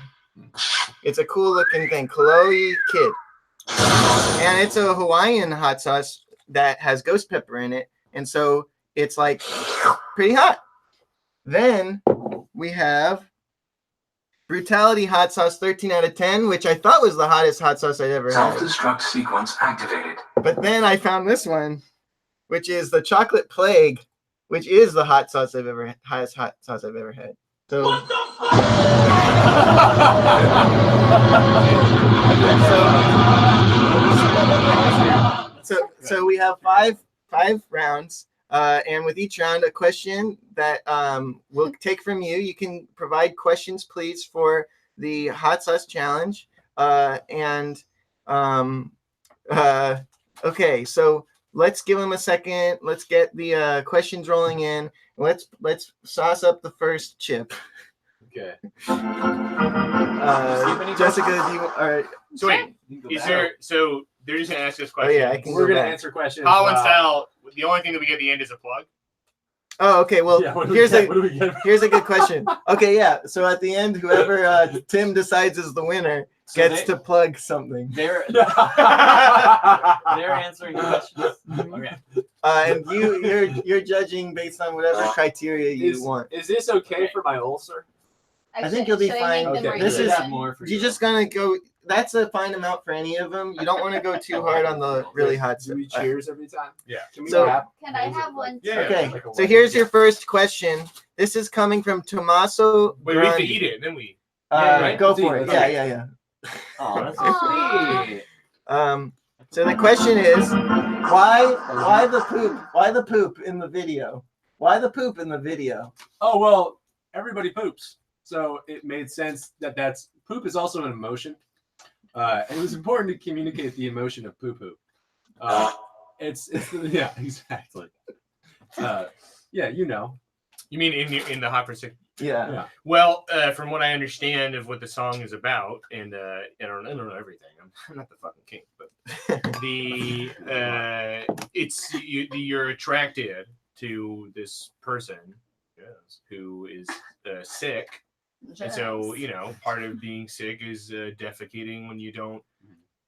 It's a cool looking thing. Chloe Kid. And it's a Hawaiian hot sauce that has ghost pepper in it. And so it's like pretty hot. Then we have Brutality Hot Sauce 13 out of 10, which I thought was the hottest hot sauce I'd ever had. Self-destruct sequence activated. But then I found this one, which is the Chocolate Plague, which is the hottest hot sauce I've ever had. So, so we have five rounds, and with each round a question that we'll take from you. You can provide questions, please, for the hot sauce challenge. Okay, so let's give them a second. Let's get the questions rolling in. Let's sauce up the first chip. Okay. Jessica, do you? All right. So wait, so they're just gonna ask us Oh questions? yeah, I can. We're go gonna back. answer questions. Holland style. The only thing that we get at the end is a plug. Oh, okay. Well, Yeah, what do here's we get? here's a good question. Okay, yeah. So at the end, whoever Tim decides is the winner gets to plug something. They're answering questions. Okay. And you're judging based on whatever criteria you want. Is this okay for my ulcer? I think you'll be Should I fine. make them Okay. more This is- even? more for You're just gonna go. That's a fine amount for any of them. You don't want to go too hard on the really hot Do we stuff. cheers every time? Yeah. Can we So- clap? Can I have one? Yeah. Okay. Like a So wedding. here's your first question. This is coming from Tommaso. Wait, we have to Grandi. eat it, and then we. Yeah, right. Go Let's for eat, it. let's Yeah, eat. yeah. Oh, that's so Aw. sweet. So the question is, why the poop? Why the poop in the video? Why the poop in the video? Oh well, everybody poops, so it made sense that poop is also an emotion. It was important to communicate the emotion of poo poo. It's yeah, exactly. Yeah, you know. You mean in the hot pursuit? Yeah. Yeah. Well, from what I understand of what the song is about, and I don't know everything. I'm not the fucking king, but you're attracted to this person, yes, who is sick, and so part of being sick is defecating when you don't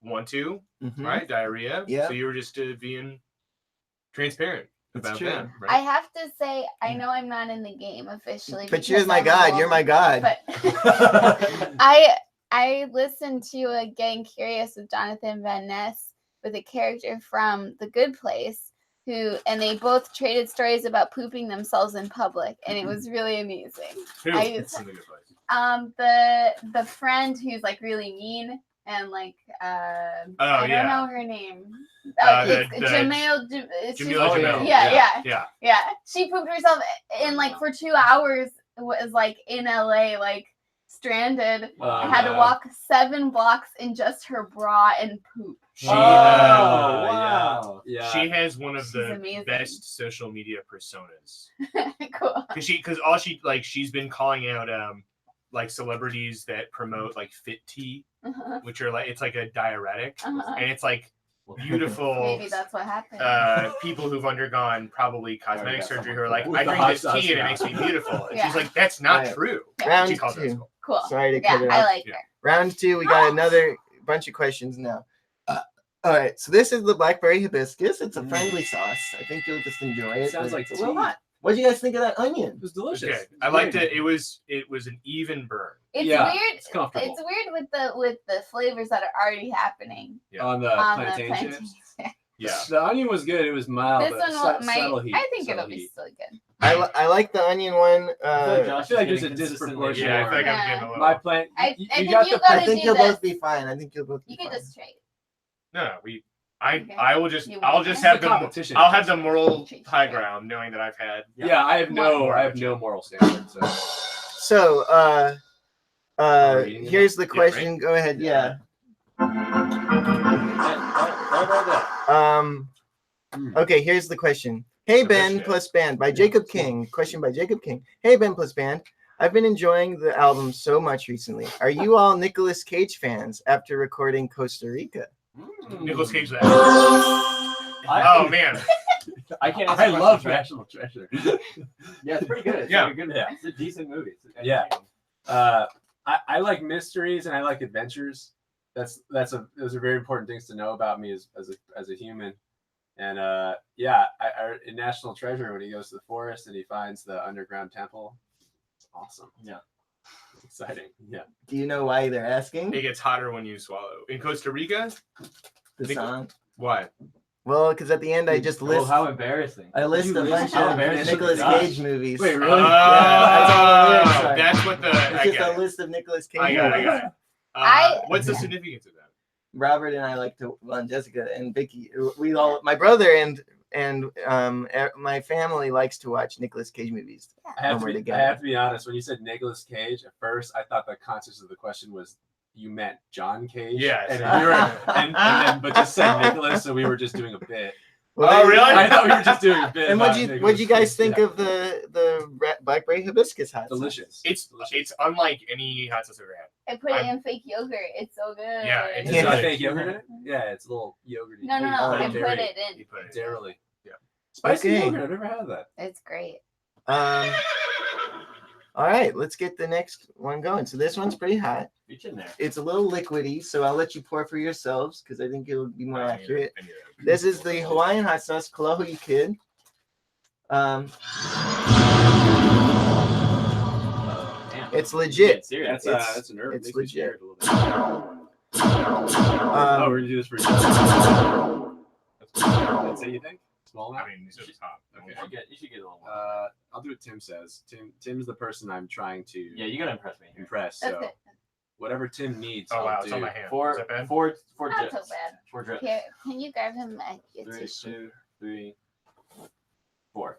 want to, Mhm. right? Diarrhea. Yeah. So you were just being transparent That's about true. that, I right? have to say, I know I'm not in the game officially. But you're because my I'm a god. You're my woman, god. But I listened to Getting Curious with Jonathan Van Ness with a character from The Good Place and they both traded stories about pooping themselves in public, and it was really amazing. Who? I It's just- in the good place. The friend who's like really mean and like I don't yeah. know her name. The- It's Jamil. Jamila Jamil. Yeah. She pooped herself in like for 2 hours. Was like in LA, like stranded. and had to walk 7 blocks in just her bra and poop. She wow. Yeah. she has one of She's the amazing. best social media personas. Cool. Because she's been calling out like celebrities that promote like fit tea, which are like it's like a diuretic, and it's like beautiful. Maybe that's what happened. People who've undergone probably cosmetic got surgery who someone are like, cool. I With the drink hot this sauce tea and it now. makes me beautiful. And Yeah. she's like, that's not Right. true. Round She calls it two. Cool. Sorry to Yeah, cut it I off. like Yeah. her. Round two, we got another bunch of questions now. All right, so this is the blackberry hibiscus. It's a friendly sauce. I think you'll just enjoy it. It sounds but like it's a little tea. hot. What do you guys think of that onion? It was It delicious. was good. I liked it. It was an even burn. It's Yeah, weird. it's comfortable. It's weird with the flavors that are already happening Yeah. On the on plantain the chips. Yeah. The onion was good. It was mild. This but one might. subtle heat. I think subtle it'll be heat. still good. I like the onion one. I feel like there's a disproportionate. Yeah, I feel like I'm Yeah. getting a little. My plant. I You think got you the. gotta I think do you'll this. both be fine. I think you'll both be You can fine. just trade. No, Okay. I will just You I'll want just it? have It's a the competition. I'll have the moral Treat high you. ground, knowing that I've had. Yeah, I have no moral standard. So. So, Are we eating here's the Yeah, question. Go ahead. Yeah. Okay, here's the question. Hey The Ben rich guy. plus Band by Jacob King. Question by Jacob King. Hey Ben plus Band. I've been enjoying the album so much recently. Are you all Nicolas Cage fans after recording Costa Rica? Nicolas Cage. That. I- Oh man. I can't. I answer love questions, National Treasure. right? Yeah, it's pretty good. It's Yeah. like a good. Yeah. It's a decent movie. It's Yeah. entertaining. I like mysteries and I like adventures. Those are very important things to know about me as a human. And in National Treasure, when he goes to the forest and he finds the underground temple, it's awesome. Yeah. It's exciting. Yeah. Do you know why they're asking? It gets hotter when you swallow. In Costa Rica, The song? why? Well, because at the end I just Oh, list how embarrassing! I list You a list bunch how of embarrassing Nicolas it is. Cage movies. Wait, Oh, really? that's all the lyrics are. that's what the. It's I just got a it. list of Nicolas Cage I got movies. it. I- What's the significance of that? Robert and I like to, well, Jessica and Vicky, we all, my brother and my family likes to watch Nicolas Cage movies. I have When we're to together. be honest. When you said Nicolas Cage, at first I thought the context of the question was you meant John Cage. Yes. And we were, and then but just said Nicholas, so we were just doing a bit. Well, Oh, really? I thought we were just doing a bit. And about what'd Nicolas you guys Cage. think Yeah. of the blackberry hibiscus hot sauce? Delicious. It's delicious. unlike any hot sauce I've ever had. I put it in fake yogurt. It's so good. Yeah, it's Is Yeah. that fake yogurt in it? Yeah, it's a little yogurty. No, no, no. Oh, I dairy. put it in. You put it. Dairy. Yeah. Spicy Okay. yogurt. I've never had that. It's great. All right, let's get the next one going. So this one's pretty hot. Reach in there. It's a little liquidy, so I'll let you pour for yourselves because I think it'll be more I knew accurate. it. I knew it. This is the Hawaiian hot sauce, Kalahui Kid. Damn. It's legit. Serious. That's a nerve. it's Makes me legit. scared a little bit. Oh, Um, we're gonna do this for each other. That's it, you think? Small I enough? mean, these are the top. You Okay. should get a little more. I'll do what Tim says. Tim's the person I'm trying to Yeah, you gotta impress me. Here. impress. That's So good. whatever Tim needs, Oh wow, I'll it's do. on my hand. Is Four that bad? four Not drips. so bad. 4 drips. Here, can you grab him a 3, tissue? 2, 3, 4.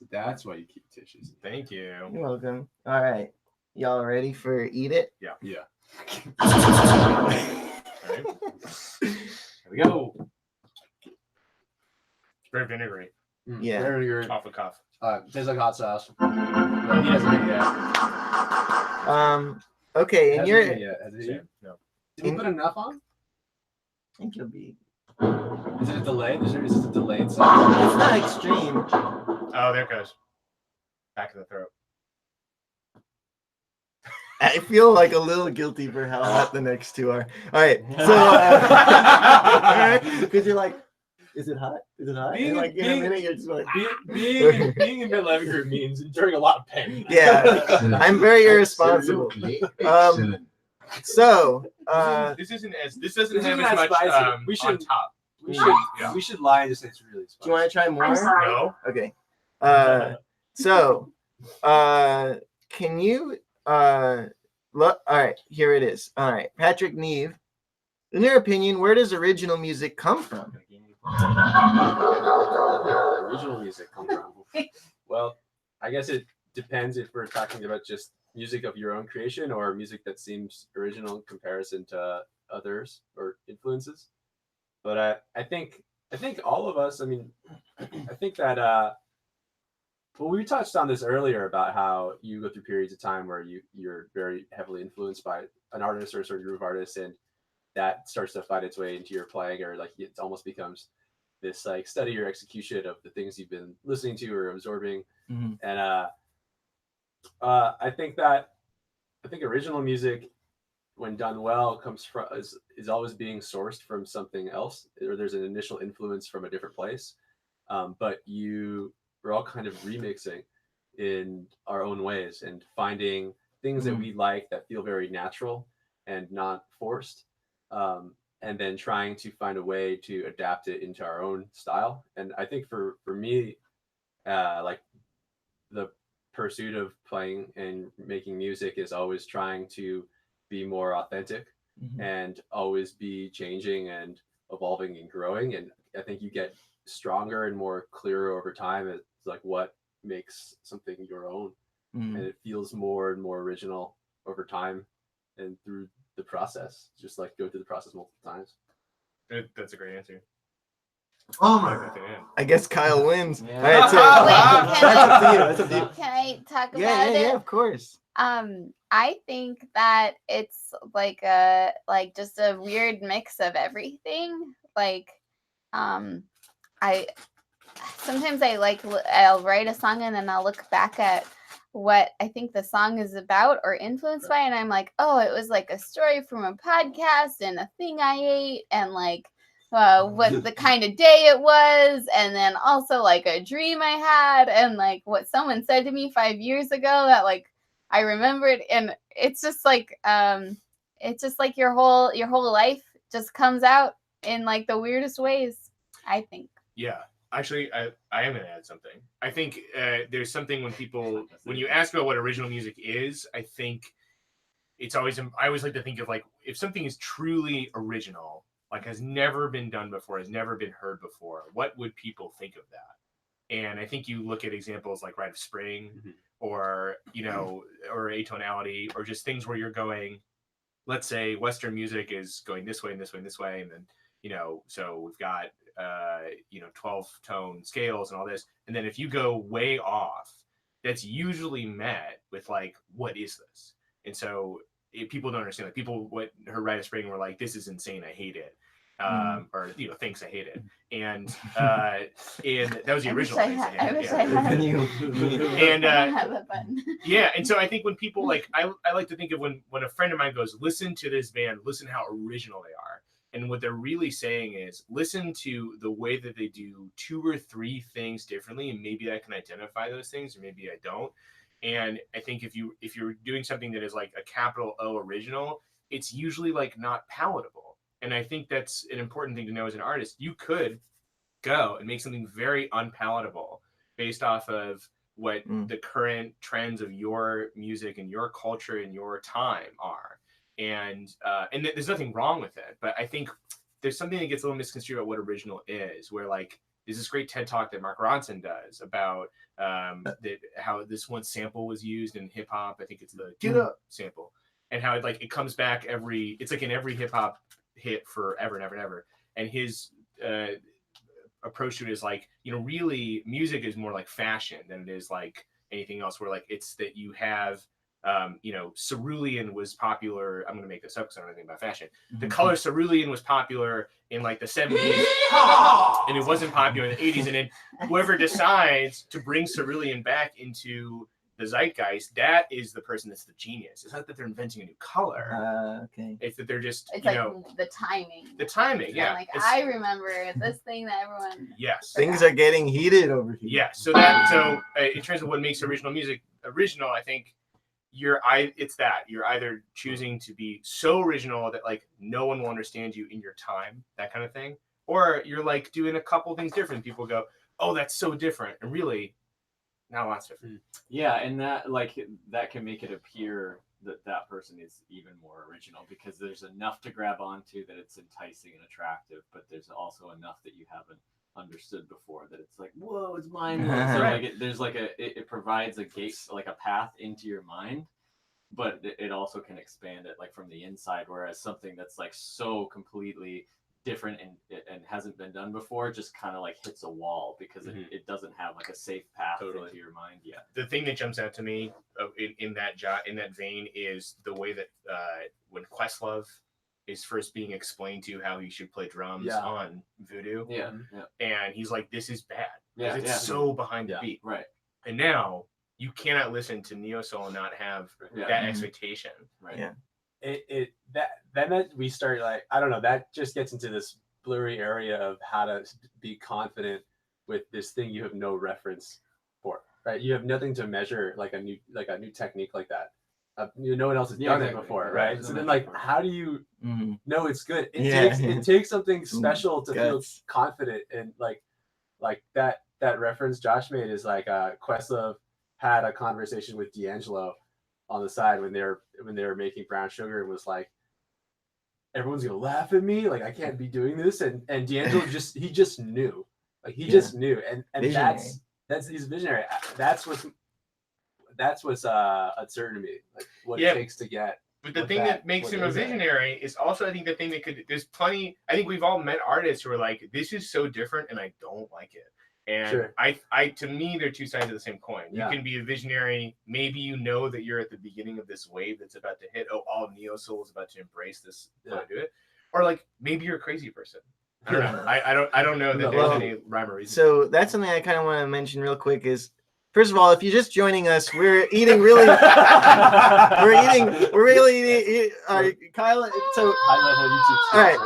That's why you keep tissues. Thank you. You're welcome. All right, y'all ready for eat it? Yeah. All right. Here we go. It's very vinegary. Yeah. Very good. Off the cuff. Tastes like hot sauce. But he hasn't made it yet. Okay, and Hasn't you're. made it yet, has he? Same. No. Did we put enough on? I think you'll be. Is it a delayed? Is this a delayed sauce? It's not extreme. Oh, there it goes. Back of the throat. I feel like a little guilty for how hot the next two are. All right, so because you're like, is it hot? Is it hot? And like in a minute, you're just like, Being in Ben Levin group means enduring a lot of pain. yeah, I'm very irresponsible. So, This doesn't This have isn't as as much spicy. We on should- top. We should lie and just say it's really spicy. do you want to try more? No. Okay. So, can you look? All right, here it is. All right, Patrick Neve. In your opinion, where does original music come from? Original music come from? Well, I guess it depends if we're talking about just music of your own creation or music that seems original in comparison to others or influences. But I think all of us. I mean, I think that well, we touched on this earlier about how you go through periods of time where you're very heavily influenced by an artist or a certain group of artists, and that starts to find its way into your playing, or like it almost becomes this like study or execution of the things you've been listening to or absorbing. Mm-hmm. And I think original music, when done well, comes from is always being sourced from something else, or there's an initial influence from a different place, but we're all kind of remixing in our own ways and finding things that we like that feel very natural and not forced, and then trying to find a way to adapt it into our own style. And I think for me, like the pursuit of playing and making music is always trying to be more authentic and always be changing and evolving and growing. And I think you get stronger and more clearer over time. It's like what makes something your own, and it feels more and more original over time and through the process. Just like go through the process multiple times. That's a great answer. I guess Kyle wins. Yeah. All right, so Wait, that's up to you. That's up to you. Can I talk about Yeah, it? of course. I think that it's like just a weird mix of everything. Like, I sometimes I'll write a song and then I'll look back at what I think the song is about or influenced by, and I'm like, oh, it was like a story from a podcast and a thing I ate, and like what the kind of day it was, and then also like a dream I had, and like what someone said to me 5 years ago that like I remembered. And it's just like your whole life just comes out in like the weirdest ways, I think. Yeah. Actually, I am going to add something. I think there's something when you ask about what original music is, I think I always like to think of like, if something is truly original, like has never been done before, has never been heard before, what would people think of that? And I think you look at examples like Rite of Spring or, or Atonality, or just things where you're going, let's say Western music is going this way and this way and this way. And then, so we've got, 12-tone scales and all this. And then if you go way off, that's usually met with like, what is this? And so people don't understand, like people, what her Rite of Spring were like, this is insane, I hate it. Or thanks, I hate it. And that was the original things I wish I had. And have a button. yeah, and so I think when people like, I like to think of when a friend of mine goes, listen to this band, listen how original they are. And what they're really saying is listen to the way that they do 2 or 3 things differently, and maybe I can identify those things, or maybe I don't. And I think if you're doing something that is like a capital O original, it's usually like not palatable. And I think that's an important thing to know as an artist. You could go and make something very unpalatable based off of what the current trends of your music and your culture and your time are. And there's nothing wrong with it, but I think there's something that gets a little misconstrued about what original is, where like there's this great TED talk that Mark Ronson does about how this one sample was used in hip hop. I think it's the "Get Up" sample, and how it comes back it's like in every hip hop hit forever and ever and ever. And his approach to it is like, really music is more like fashion than it is like anything else, where like it's that you have cerulean was popular. I'm going to make this up because I don't know anything about fashion. The color cerulean was popular in like the 70s and it wasn't popular in the 80s. And then whoever decides to bring cerulean back into the zeitgeist, that is the person that's the genius. It's not that they're inventing a new color. Okay. It's that they're just, it's like the timing. The timing, yeah. Like, I remember this thing that everyone. Yes. Things are getting heated over here. Yeah. So in terms of what makes original music original, I think you're either choosing to be so original that like no one will understand you in your time, that kind of thing, or you're like doing a couple things different. People go, oh, that's so different, and really not a lot's different. Yeah, and that can make it appear that person is even more original, because there's enough to grab onto that it's enticing and attractive, but there's also enough that you haven't understood before that it's like, whoa, it's mind blowing. So like it provides a gate, like a path into your mind but it also can expand it like from the inside, whereas something that's like so completely different and hasn't been done before just kind of like hits a wall because it doesn't have like a safe path into your mind yet. The thing that jumps out to me in that vein is the way that when Questlove is first being explained to how he should play drums on Voodoo, and he's like, "This is bad. It's so behind the beat." Right. And now you cannot listen to Neo Soul and not have that expectation. Right. Yeah. Then we start like, I don't know, that just gets into this blurry area of how to be confident with this thing you have no reference for, right? You have nothing to measure like a new technique like that. No one else has done it before, right? So then like, how do you know it's good? It takes something special to feel confident, and like that reference Josh made is like Questlove had a conversation with D'Angelo on the side when they were making Brown Sugar, and was like, everyone's gonna laugh at me, like I can't be doing this, and D'Angelo just knew, like he just knew, and that's he's visionary. That's what's uncertain to me, like what it takes to get. But the thing that makes him a visionary is also, I think, the thing that there's plenty. I think we've all met artists who are like, this is so different, and I don't like it. And to me, they're two sides of the same coin. You can be a visionary. Maybe you know that you're at the beginning of this wave that's about to hit. Oh, all Neo Soul is about to embrace this. Do it. Or like, maybe you're a crazy person. I don't know. I don't know that there's any rhyme or reason. So that's something I kind of want to mention real quick is, first of all, if you're just joining us, we're eating really, Kyle. So high level YouTube. All right,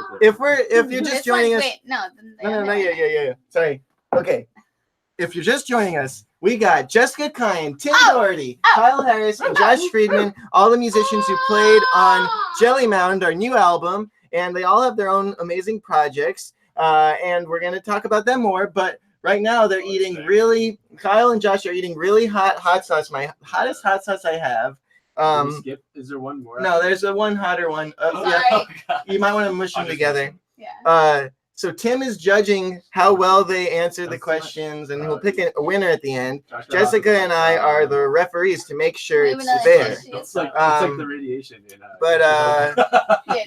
if you're just joining us, no, yeah. Sorry. Okay, if you're just joining us, we got Jessica Kine, Tim Doherty, Kyle Harris, and Josh Friedman, all the musicians who played on Jelly Mound, our new album, and they all have their own amazing projects, and we're gonna talk about them more. But right now, they're Kyle and Josh are eating really hot sauce, my hottest hot sauce I have. Is there one more? No, there's a one hotter one. You might want to mush them together. Yeah. So Tim is judging how well they answer the questions, and he'll pick a winner at the end. Jessica and I are the referees to make sure it's fair. It's like the radiation. But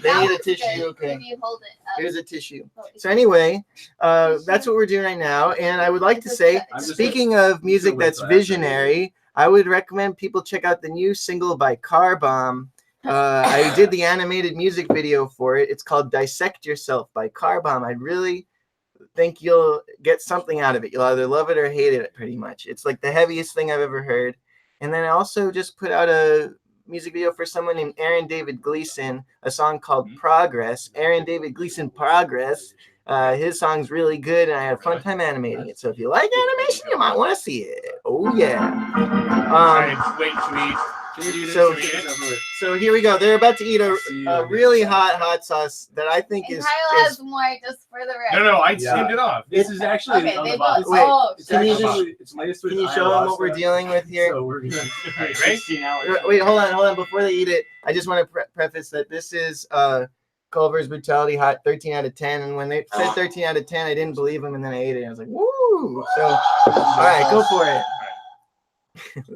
they need a tissue. Okay. You hold it up. Here's a tissue. So anyway, that's what we're doing right now. And I would like to say, speaking of music that's visionary, I would recommend people check out the new single by Car Bomb. I did the animated music video for it. It's called Dissect Yourself by Car Bomb. I really think you'll get something out of it. You'll either love it or hate it, pretty much. It's like the heaviest thing I've ever heard. And then I also just put out a music video for someone named Aaron David Gleason, a song called Progress. Aaron David Gleason, Progress. His song's really good, and I had a fun time animating it. So if you like animation, you might want to see it. Oh, yeah. So here we go. They're about to eat a really hot sauce that I think is. Kyle has more just for the rest. No, I skimmed it off. This is actually on the box. Can you show them what we're dealing with here? So we're gonna 16 hours. Wait, hold on. Before they eat it, I just want to preface that this is Culver's Brutality Hot 13 out of 10. And when they said 13 out of 10, I didn't believe them, and then I ate it. I was like, woo! So, all right, go for it.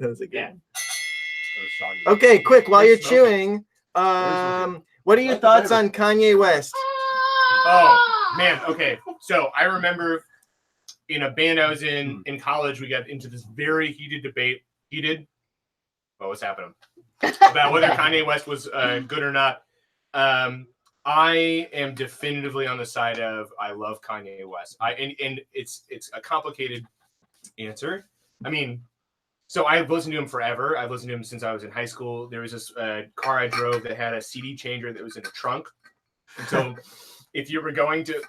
That was a good one. Okay, quick, while you're chewing, what are your thoughts on Kanye West? Oh, man, okay. So I remember in a band I was in college, we got into this very heated debate. What was happening? About whether Kanye West was good or not. I am definitively on the side of I love Kanye West. And it's a complicated answer. I mean, so I've listened to him forever. I've listened to him since I was in high school. There was this car I drove that had a CD changer that was in a trunk. And so if you were going to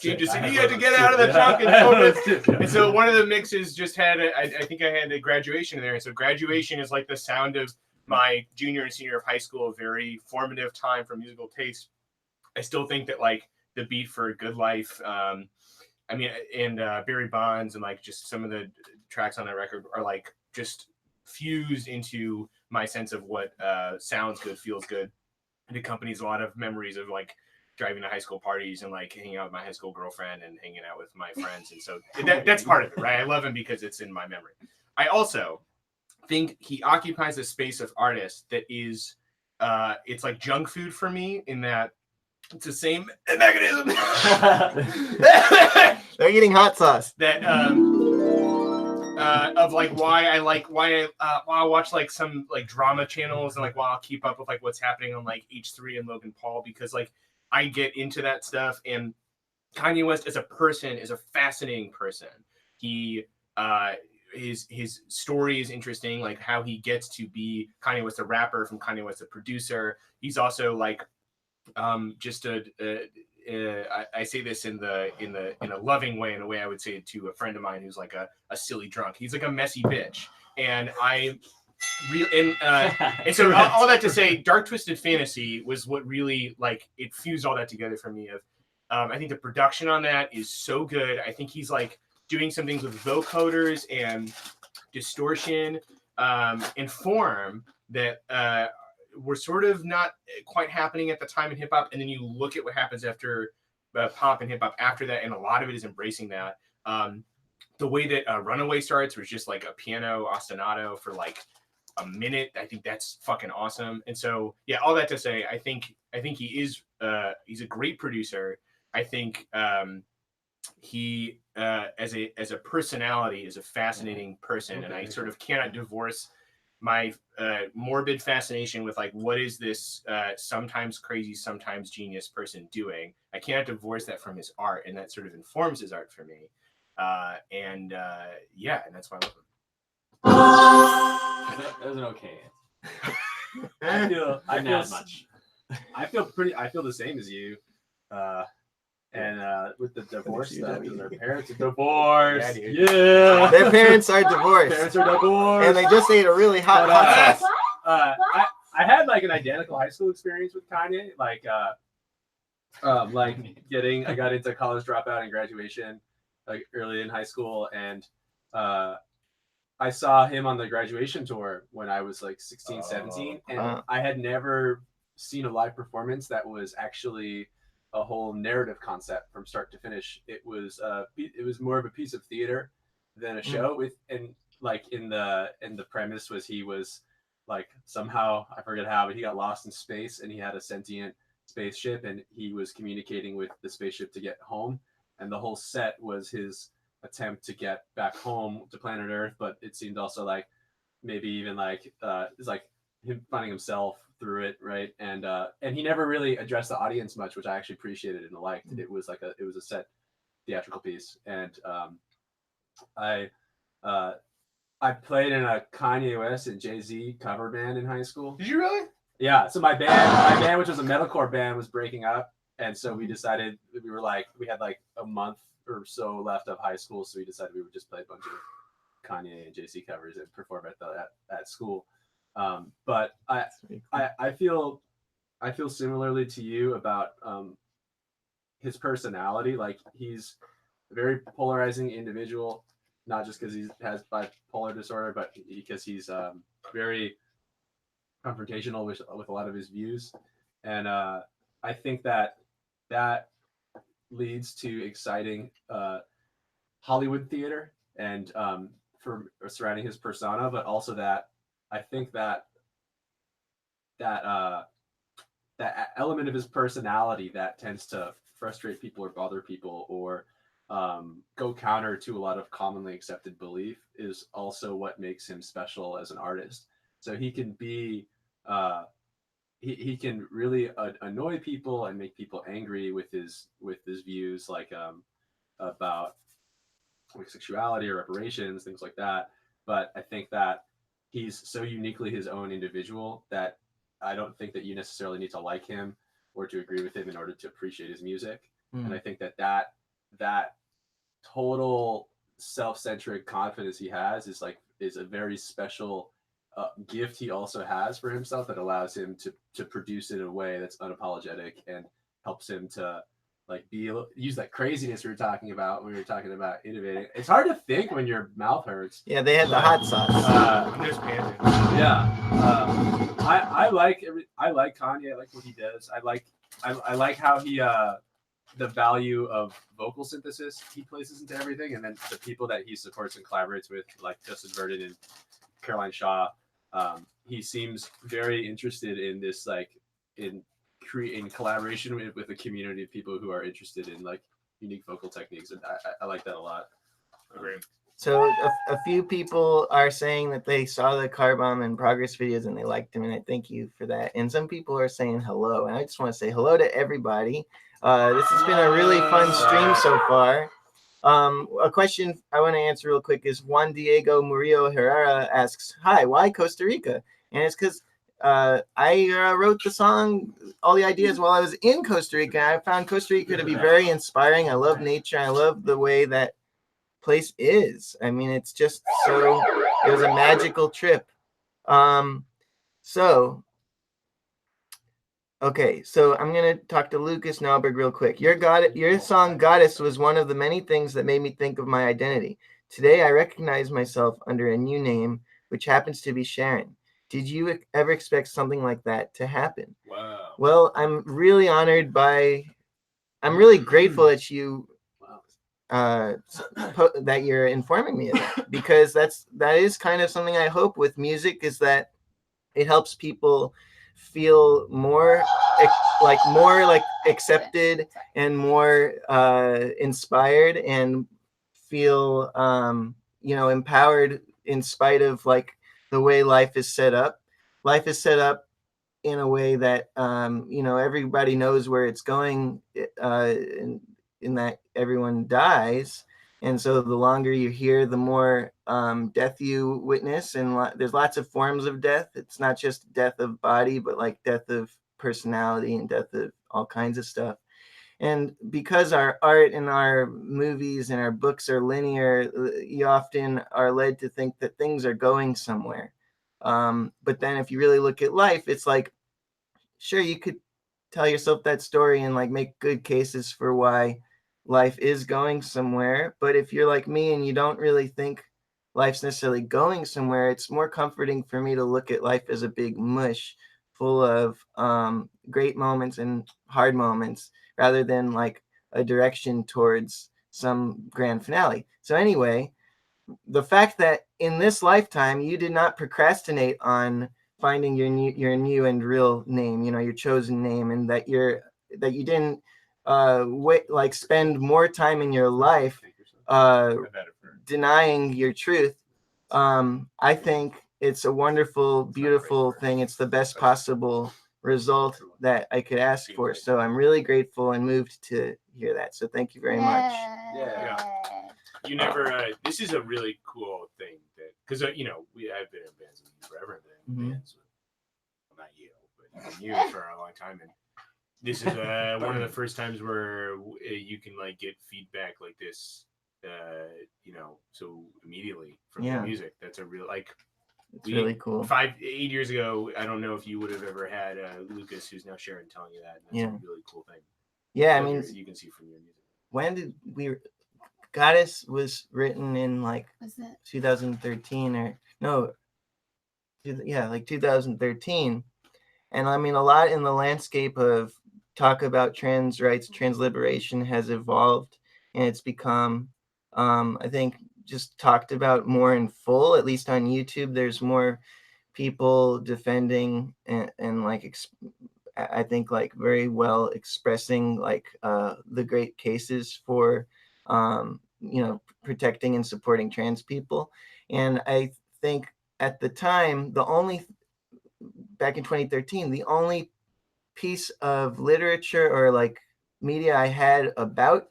change a CD, you had to get out of the trunk and open it. And so one of the mixes just had, I think I had a graduation in there. And so graduation is like the sound of my junior and senior of high school, a very formative time for musical taste. I still think that like the beat for Good Life, and Barry Bonds and like just some of the tracks on that record are like just fused into my sense of what sounds good, feels good. It accompanies a lot of memories of like driving to high school parties and like hanging out with my high school girlfriend and hanging out with my friends. And so that's part of it, right? I love him because it's in my memory. I also think he occupies a space of artists that is, it's like junk food for me in that it's the same mechanism. They're eating hot sauce. That of like why I watch like some like drama channels and like why I'll keep up with like what's happening on like H3 and Logan Paul, because like I get into that stuff. And Kanye West as a person is a fascinating person. He his story is interesting, like how he gets to be Kanye West a rapper from Kanye West a producer. He's also like just I say this in a loving way, in a way I would say it to a friend of mine who's like a silly drunk. He's like a messy bitch, and and so all that to say, Dark Twisted Fantasy was what really like it fused all that together for me. I think the production on that is so good. I think he's like doing some things with vocoders and distortion and form that were sort of not quite happening at the time in hip hop. And then you look at what happens after pop and hip hop after that, and a lot of it is embracing that. The way that Runaway starts was just like a piano ostinato for like a minute. I think that's fucking awesome. And so, yeah, all that to say, I think he is he's a great producer. I think he as a personality is a fascinating person, and I sort of cannot divorce my morbid fascination with like what is this sometimes crazy, sometimes genius person doing. I cannot divorce that from his art, and that sort of informs his art for me. And that's why I love him. That was an okay I feel the same as you. And with the divorce stuff, because their parents are divorced. Yeah. Their parents are divorced. Parents are divorced. And they just ate a really hot sauce. I had like an identical high school experience with Kanye. I got into college dropout and graduation like early in high school, and I saw him on the graduation tour when I was like 16, 17, and I had never seen a live performance that was actually a whole narrative concept from start to finish. It was more of a piece of theater than a show. In the premise was he was like somehow, I forget how, but he got lost in space and he had a sentient spaceship and he was communicating with the spaceship to get home, and the whole set was his attempt to get back home to planet Earth. But it seemed also like maybe even like it's like him finding himself through it, right? And he never really addressed the audience much, which I actually appreciated and liked. It was a set theatrical piece, and I played in a Kanye West and Jay-Z cover band in high school. Did you really? Yeah. So my band, which was a metalcore band, was breaking up, and so we decided we had like a month or so left of high school, so we decided we would just play a bunch of Kanye and Jay-Z covers and perform at school. But I feel similarly to you about his personality. Like, he's a very polarizing individual, not just because he has bipolar disorder, but because he's very confrontational with a lot of his views. And I think that leads to exciting Hollywood theater and for surrounding his persona, but also that I think that element of his personality that tends to frustrate people or bother people or go counter to a lot of commonly accepted belief is also what makes him special as an artist. So he can be he can really annoy people and make people angry with his views, like about like sexuality or reparations, things like that. But I think that he's so uniquely his own individual that I don't think that you necessarily need to like him or to agree with him in order to appreciate his music. And I think that total self-centric confidence he has is a very special gift he also has for himself that allows him to produce in a way that's unapologetic and helps him to like use that craziness we were talking about when we were talking about innovating. It's hard to think when your mouth hurts. Yeah, they had the hot sauce. There's panting. Yeah. I like Kanye. I like what he does. I like how he the value of vocal synthesis he places into everything, and then the people that he supports and collaborates with, like Justin Vernon and Caroline Shaw. He seems very interested in this, like in collaboration with a community of people who are interested in like unique vocal techniques, and I like that a lot. Great. So a few people are saying that they saw the Car Bomb and Progress videos and they liked them, and I thank you for that. And some people are saying hello, and I just want to say hello to everybody. This has been a really fun stream so far. A question I want to answer real quick is Juan Diego Murillo Herrera asks, "Hi, why Costa Rica?" And it's because I wrote the song, all the ideas while I was in Costa Rica. I found Costa Rica to be very inspiring. I love nature. I love the way that place is. I mean, it's just so, it was a magical trip. Okay, so I'm gonna talk to Lucas Nauberg real quick. Your song Goddess was one of the many things that made me think of my identity. Today I recognize myself under a new name, which happens to be Sharon. Did you ever expect something like that to happen? Wow. Well, I'm really grateful that you that you're informing me of that, because that is kind of something I hope with music, is that it helps people feel more accepted and more inspired, and feel empowered in spite of like the way life is set up. Life is set up in a way that everybody knows where it's going, in that everyone dies. And so the longer you're here, the more death you witness. And there's lots of forms of death. It's not just death of body, but like death of personality and death of all kinds of stuff. And because our art and our movies and our books are linear, you often are led to think that things are going somewhere. But then if you really look at life, it's like, sure, you could tell yourself that story and like make good cases for why life is going somewhere. But if you're like me and you don't really think life's necessarily going somewhere, it's more comforting for me to look at life as a big mush full of great moments and hard moments, rather than like a direction towards some grand finale. So anyway, the fact that in this lifetime you did not procrastinate on finding your new and real name, your chosen name, and that you didn't spend more time in your life denying your truth. I think it's a wonderful, beautiful thing. It's the best possible result that I could ask for. So I'm really grateful and moved to hear that. So thank you very much. Yeah. You never. This is a really cool thing because I've been in bands with you forever. Bands with, well, not you, but you for a long time, and this is one of the first times where you can like get feedback like this, so immediately from your music. That's a real It's really cool. 8 years ago, I don't know if you would have ever had Lucas, who's now Sharon, telling you that. And that's a really cool thing. Yeah, I mean, you can see from your music. When did Goddess was written in like 2013 or no? Yeah, like 2013. And I mean, a lot in the landscape of talk about trans rights, trans liberation has evolved, and it's become, I think, just talked about more in full. At least on YouTube, there's more people defending and like I think like very well expressing like the great cases for protecting and supporting trans people. And I think at the time, back in 2013, the only piece of literature or like media I had about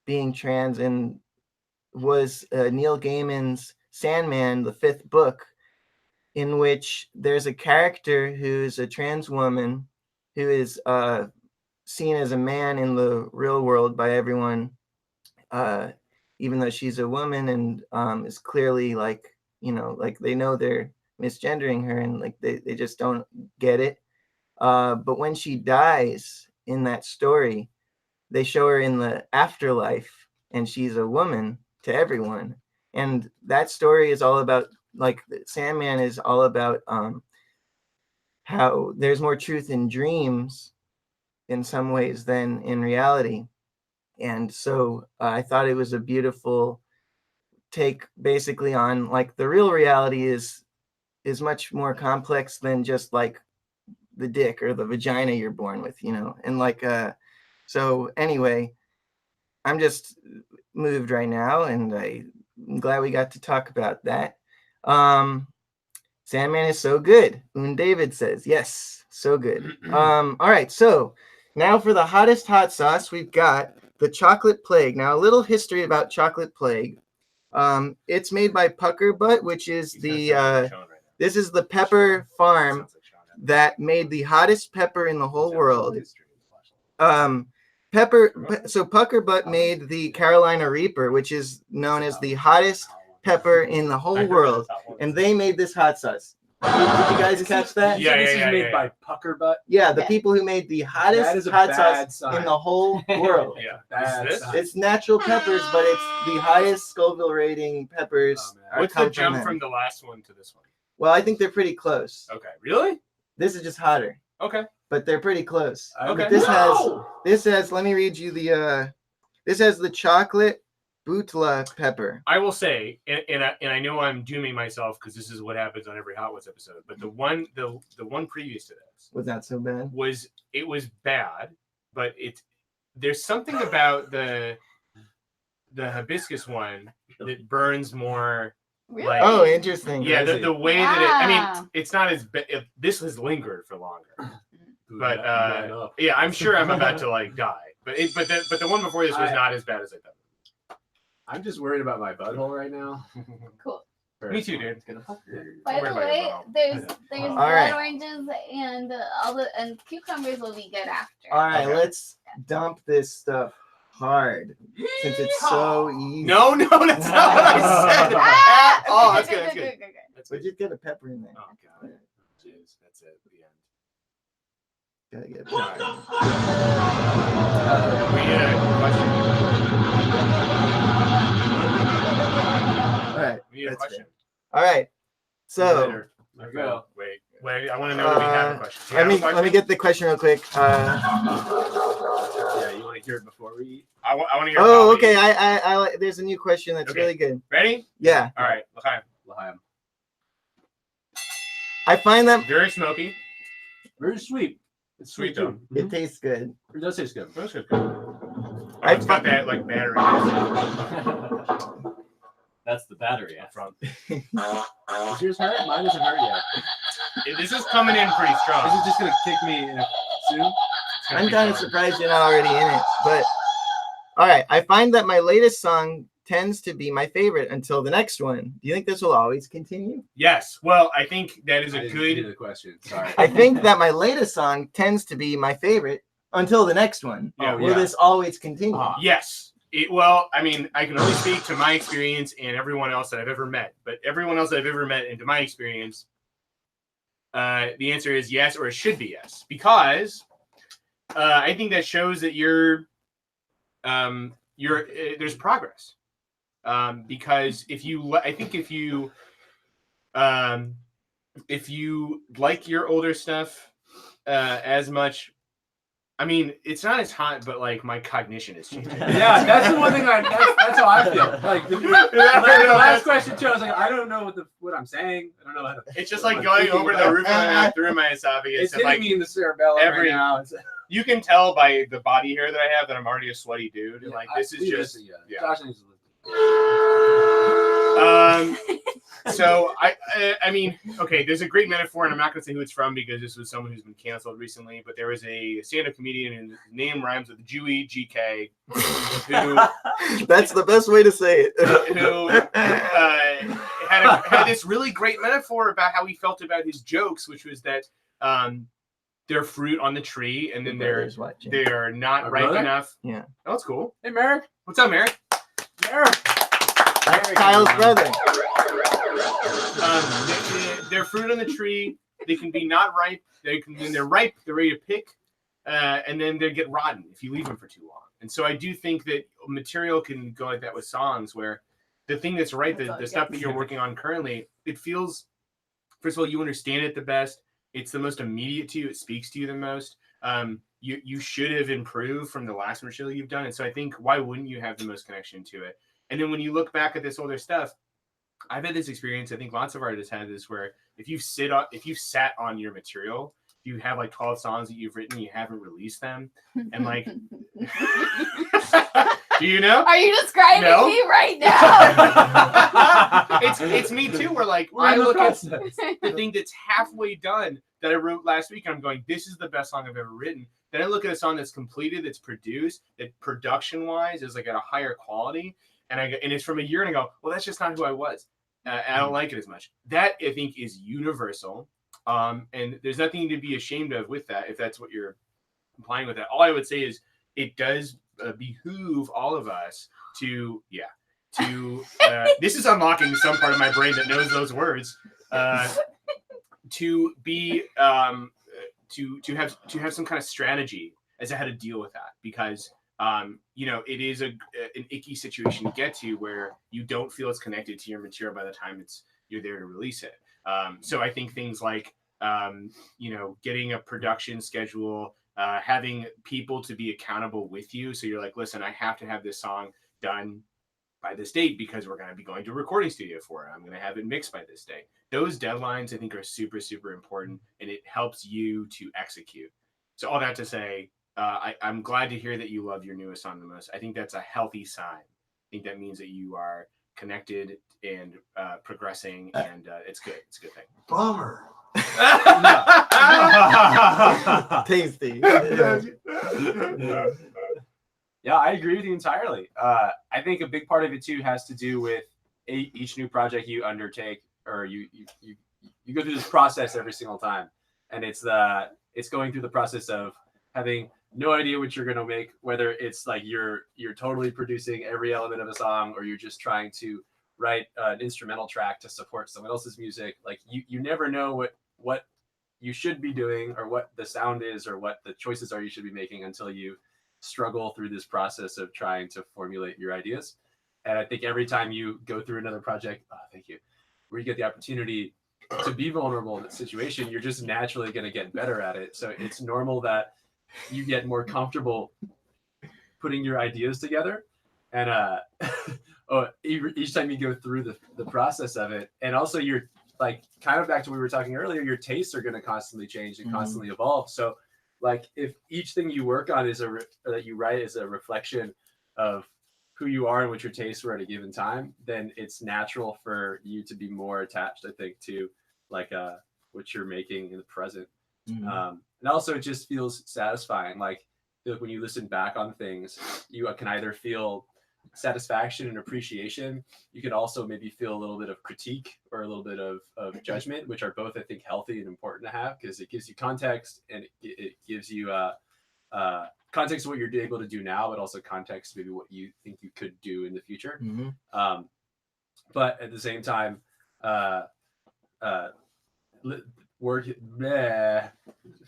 being trans and was Neil Gaiman's Sandman, the 5th book, in which there's a character who's a trans woman who is seen as a man in the real world by everyone, even though she's a woman, and is clearly like they know they're misgendering her, and like they just don't get it. But when she dies in that story, they show her in the afterlife, and she's a woman to everyone. And that story is all about, like, Sandman is all about how there's more truth in dreams in some ways than in reality. And so I thought it was a beautiful take basically on like the real reality is much more complex than just like the dick or the vagina you're born with, you know. And like so anyway, I'm just moved right now, and I'm glad we got to talk about that. Sandman is so good. Un David says, yes, so good. All right, so now for the hottest hot sauce, we've got the Chocolate Plague. Now, a little history about Chocolate Plague. It's made by Pucker Butt, which is this is the pepper farm that made the hottest pepper in the whole world. So Pucker Butt made the Carolina Reaper, which is known as the hottest pepper in the whole world, and they made this hot sauce. Did you guys catch that? Yeah, This is made by Pucker Butt. Yeah, the Yeah. people who made the That hottest is a hot bad sauce sign. in the whole world. Yeah. Bad Is this? sign. It's natural peppers, but it's the highest Scoville rating peppers. Oh, man. What's come the jump them. from the last one to this one? Well, I think they're pretty close. Okay. Really? This is just hotter, Okay. but they're pretty close. Okay. But this has. Let me read you the. This has the chocolate Bootla pepper. I will say, and I know I'm dooming myself because this is what happens on every Hot Ones episode. But the one previous to this Was not so bad. was bad, but there's something about the hibiscus one that burns more. Really? Like, Oh, interesting. yeah, the way that it. I Wow. mean, it's not as bad. This has lingered for longer. Dude, But man up. yeah, I'm sure I'm about to like die. But the one before this was not as bad as I thought. I'm just worried about my butthole right now. Cool. Me too, dude. It's gonna fuck you. By Don't the worry way, about there's All blood right. oranges and and cucumbers will be good after. All right, Okay. let's dump this stuff hard since it's so easy. No, that's not what I said. Ah! Oh, that's good. That's good. But just get a pepper in there. Oh god. Jeez, that's it. The end. Gotta get a pepper. We had a question. All right. We had a That's question. All right. So Later. There we go. Wait. I want to know if we have a question. Do you let have a me question? get the question real quick. Yeah, you want to hear it before we eat? I want to hear. Oh, about okay. it. I like. There's a new question that's Okay. really good. Ready? Yeah, All right. L'chaim. L'chaim. I find that Very smoky. Very sweet. It's Sweet, sweet too. it tastes good. It does taste good. That's good. Oh, it's got that like battery That's the battery. up front. Does yours hurt? Mine doesn't hurt yet. This is coming in pretty strong. This is just gonna kick me in soon. It's gonna I'm be kind of fun. surprised you're not already in it. But all right, I find that my latest song tends to be my favorite until the next one. Do you think this will always continue? Yes. Well, I think that is I a didn't hear good. the question. Sorry. I think that my latest song tends to be my favorite until the next one. Yeah, Will yeah. this always continue? Ah. Yes. Well, I mean, I can only speak to my experience and everyone else that I've ever met. But everyone else that I've ever met, and to my experience, the answer is yes, or it should be yes, because I think that shows that there's progress. Because if you like your older stuff as much. I mean, it's not as hot, but like my cognition is changing. Yeah, that's the one thing. That's how I feel. Like the last question too. I was like, I don't know what I'm saying. I don't know how to. It's just like going over the roof through my esophagus. It's and hitting like me in the cerebellum every- right now. It's, you can tell by the body hair that I have that I'm already a sweaty dude. And like this is just yeah. Josh needs to So I mean, okay, there's a great metaphor, and I'm not gonna say who it's from because this was someone who's been canceled recently. But there was a stand-up comedian, and his name rhymes with Jewy GK, who That's the best way to say it. who had this really great metaphor about how he felt about his jokes, which was that they're fruit on the tree, and then they're not My ripe brother? enough. Yeah. Oh, that's cool. Hey, Merrick. What's up, Merrick? Merrick. That's Kyle's brother. They're fruit on the tree. They can be not ripe. When they're ripe, they're ready to pick, and then they get rotten if you leave them for too long. And so I do think that material can go like that with songs, where the thing that's right, the stuff that you're working on currently, it feels, first of all, you understand it the best. It's the most immediate to you. It speaks to you the most. you should have improved from the last material you've done. And so I think, why wouldn't you have the most connection to it? And then when you look back at this older stuff, I've had this experience. I think lots of artists had this, where if you've sat on your material, you have like 12 songs that you've written, you haven't released them, and like, do you know? Are you describing No. me right now? it's me too. Where like I look at the thing that's halfway done that I wrote last week, and I'm going, this is the best song I've ever written. Then I look at a song that's completed, that's produced, that production wise is like at a higher quality, and it's from a year, and I go, well, that's just not who I was. I don't like it as much. That I think is universal, and there's nothing to be ashamed of with that if that's what you're implying with that. All I would say is it does behoove all of us to this is unlocking some part of my brain that knows those words, to be to have some kind of strategy as to how to deal with that, because it is an icky situation to get to where you don't feel it's connected to your material by the time you're there to release it. So I think things like getting a production schedule, having people to be accountable with you. So you're like, listen, I have to have this song done by this date because we're going to be going to a recording studio for it. I'm going to have it mixed by this day. Those deadlines, I think, are super, super important, and it helps you to execute. So all that to say, I'm glad to hear that you love your newest song the most. I think that's a healthy sign. I think that means that you are connected and progressing, and it's good. It's a good thing. Bummer. Tasty. Yeah, I agree with you entirely. I think a big part of it too has to do with each new project you undertake, or you go through this process every single time, and it's going through the process of having no idea what you're gonna make, whether it's like you're totally producing every element of a song, or you're just trying to write an instrumental track to support someone else's music. Like you never know what you should be doing, or what the sound is, or what the choices are you should be making, until you struggle through this process of trying to formulate your ideas. And I think every time you go through another project, thank you, where you get the opportunity to be vulnerable in that situation, you're just naturally going to get better at it. So it's normal that you get more comfortable putting your ideas together. And each time you go through the process of it, and also you're like, kind of back to what we were talking earlier, your tastes are going to constantly change and constantly evolve. So like, if each thing you work on that you write is a reflection of who you are and what your tastes were at a given time, then it's natural for you to be more attached, I think, to like what you're making in the present. And also it just feels satisfying. Like when you listen back on things, you can either feel satisfaction and appreciation. You can also maybe feel a little bit of critique or a little bit of judgment, which are both, I think, healthy and important to have, because it gives you context, and it gives you context of what you're able to do now, but also context maybe what you think you could do in the future. But at the same time,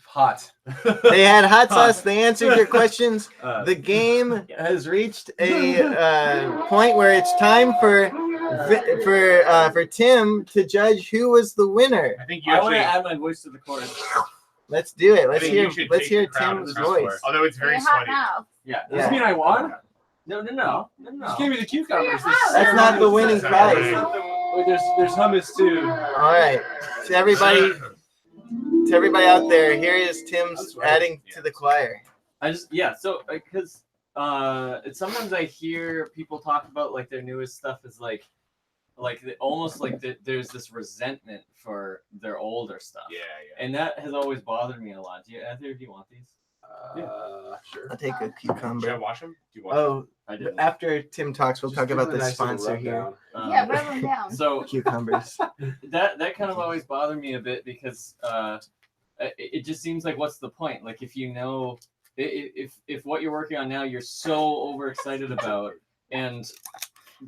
hot. They had hot sauce. They answered your questions. The game has reached a point where it's time for Tim to judge who was the winner. I think I want to add my voice to the chorus. Let's do it. I think you should take the crowd Tim's as voice. before. Although it's very You're hot sweaty. now. Yeah. Does this mean I won? No. You just gave me the cucumbers. That's not the winning prize. Wait, there's hummus too. All right. To everybody out there, here is Tim's adding to the choir. So because sometimes I hear people talk about like their newest stuff is like almost like there's this resentment for their older stuff. Yeah. And that has always bothered me a lot. Do you want these? Sure. I'll take a Should I cucumber. wash them? Do you want them? Oh, I didn't. after Tim talks, we'll Just talk give about it a the nice little sponsor rub here. down. Yeah, rub them down. So Cucumbers. that kind of always bothered me a bit, because it just seems like, what's the point? Like, if you know, if what you're working on now you're so overexcited about, and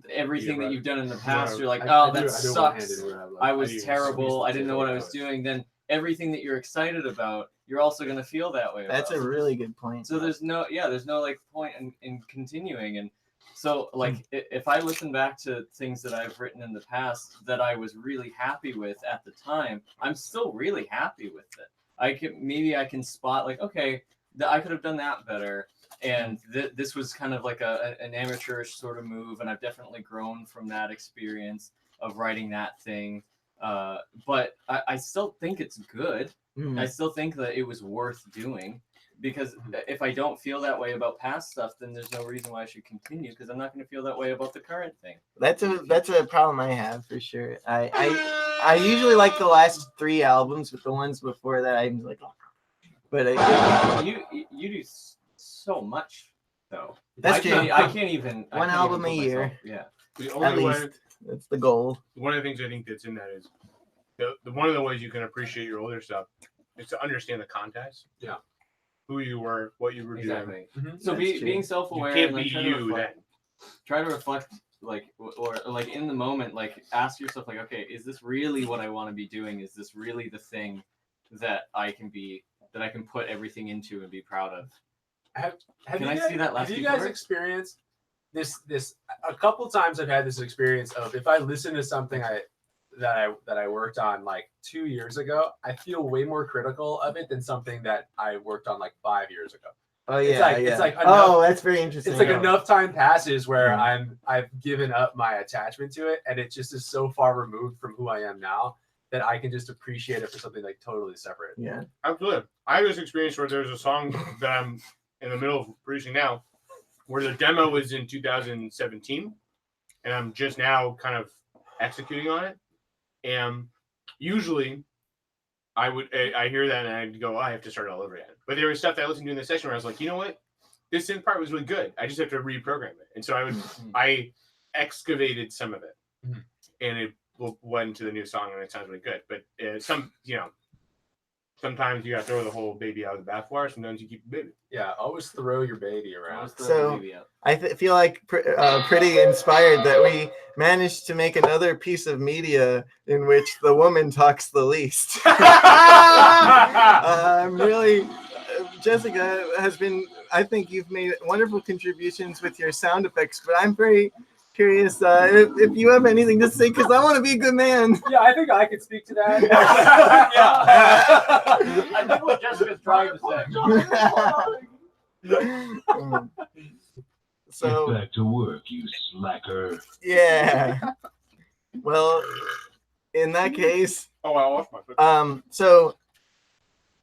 everything that you've done in the past, you're like, oh, that sucks. I was terrible. I didn't know what I was doing. Then everything that you're excited about, you're also going to feel that way about. That's a really good point. So there's no like point in continuing. And so like if I listen back to things that I've written in the past that I was really happy with at the time, I'm still really happy with it. I can spot like, okay, I could have done that better. And this was kind of like an amateurish sort of move, and I've definitely grown from that experience of writing that thing. But I still think it's good. I still think that it was worth doing, because if I don't feel that way about past stuff, then there's no reason why I should continue, because I'm not going to feel that way about the current thing. That's a problem I have for sure. I usually like the last 3 albums, but the ones before that I'm like, oh. But you do so much though. That's true. I can't even one album a year. Yeah. The At only way, least that's the goal. one of the things I think that's in that is the one of the ways you can appreciate your older stuff is to understand the context. Yeah. Who you were, what you were doing. Exactly. Mhm. So That's true. being You self-aware can't and be like, you then. try to reflect like or like in the moment, like ask yourself like, okay, is this really what I want to be doing? Is this really the thing that I can put everything into and be proud of? Can I see that last Have you keyword? guys experienced this a couple times? I've had this experience of, if I listen to something that I worked on like 2 years ago, I feel way more critical of it than something that I worked on like 5 years ago. Oh yeah, It's like oh, that's very interesting. It's like enough time passes where Yeah. I've given up my attachment to it, and it just is so far removed from who I am now that I can just appreciate it for something like totally separate. Yeah. Absolutely. I have this experience where there's a song that I'm in the middle of producing now, where the demo was in 2017, and I'm just now kind of executing on it. And usually, I hear that and I'd go, oh, I have to start all over again. But there was stuff that I listened to in the session where I was like, you know what, this synth part was really good. I just have to reprogram it. And so I excavated some of it, and it went into the new song, and it sounds really good. But sometimes you got to throw the whole baby out of the bathwater. Sometimes you keep the baby. Yeah, always throw your baby around. Always throw So- the baby out. I feel like pretty inspired that we managed to make another piece of media in which the woman talks the least. I'm really, Jessica has been, I think you've made wonderful contributions with your sound effects, but I'm very curious if you have anything to say, because I want to be a good man. Yeah, I think I could speak to that. I think what Jessica's trying to say. So Get back to work, you slacker. yeah. Well, in that case, Oh, I lost my foot. so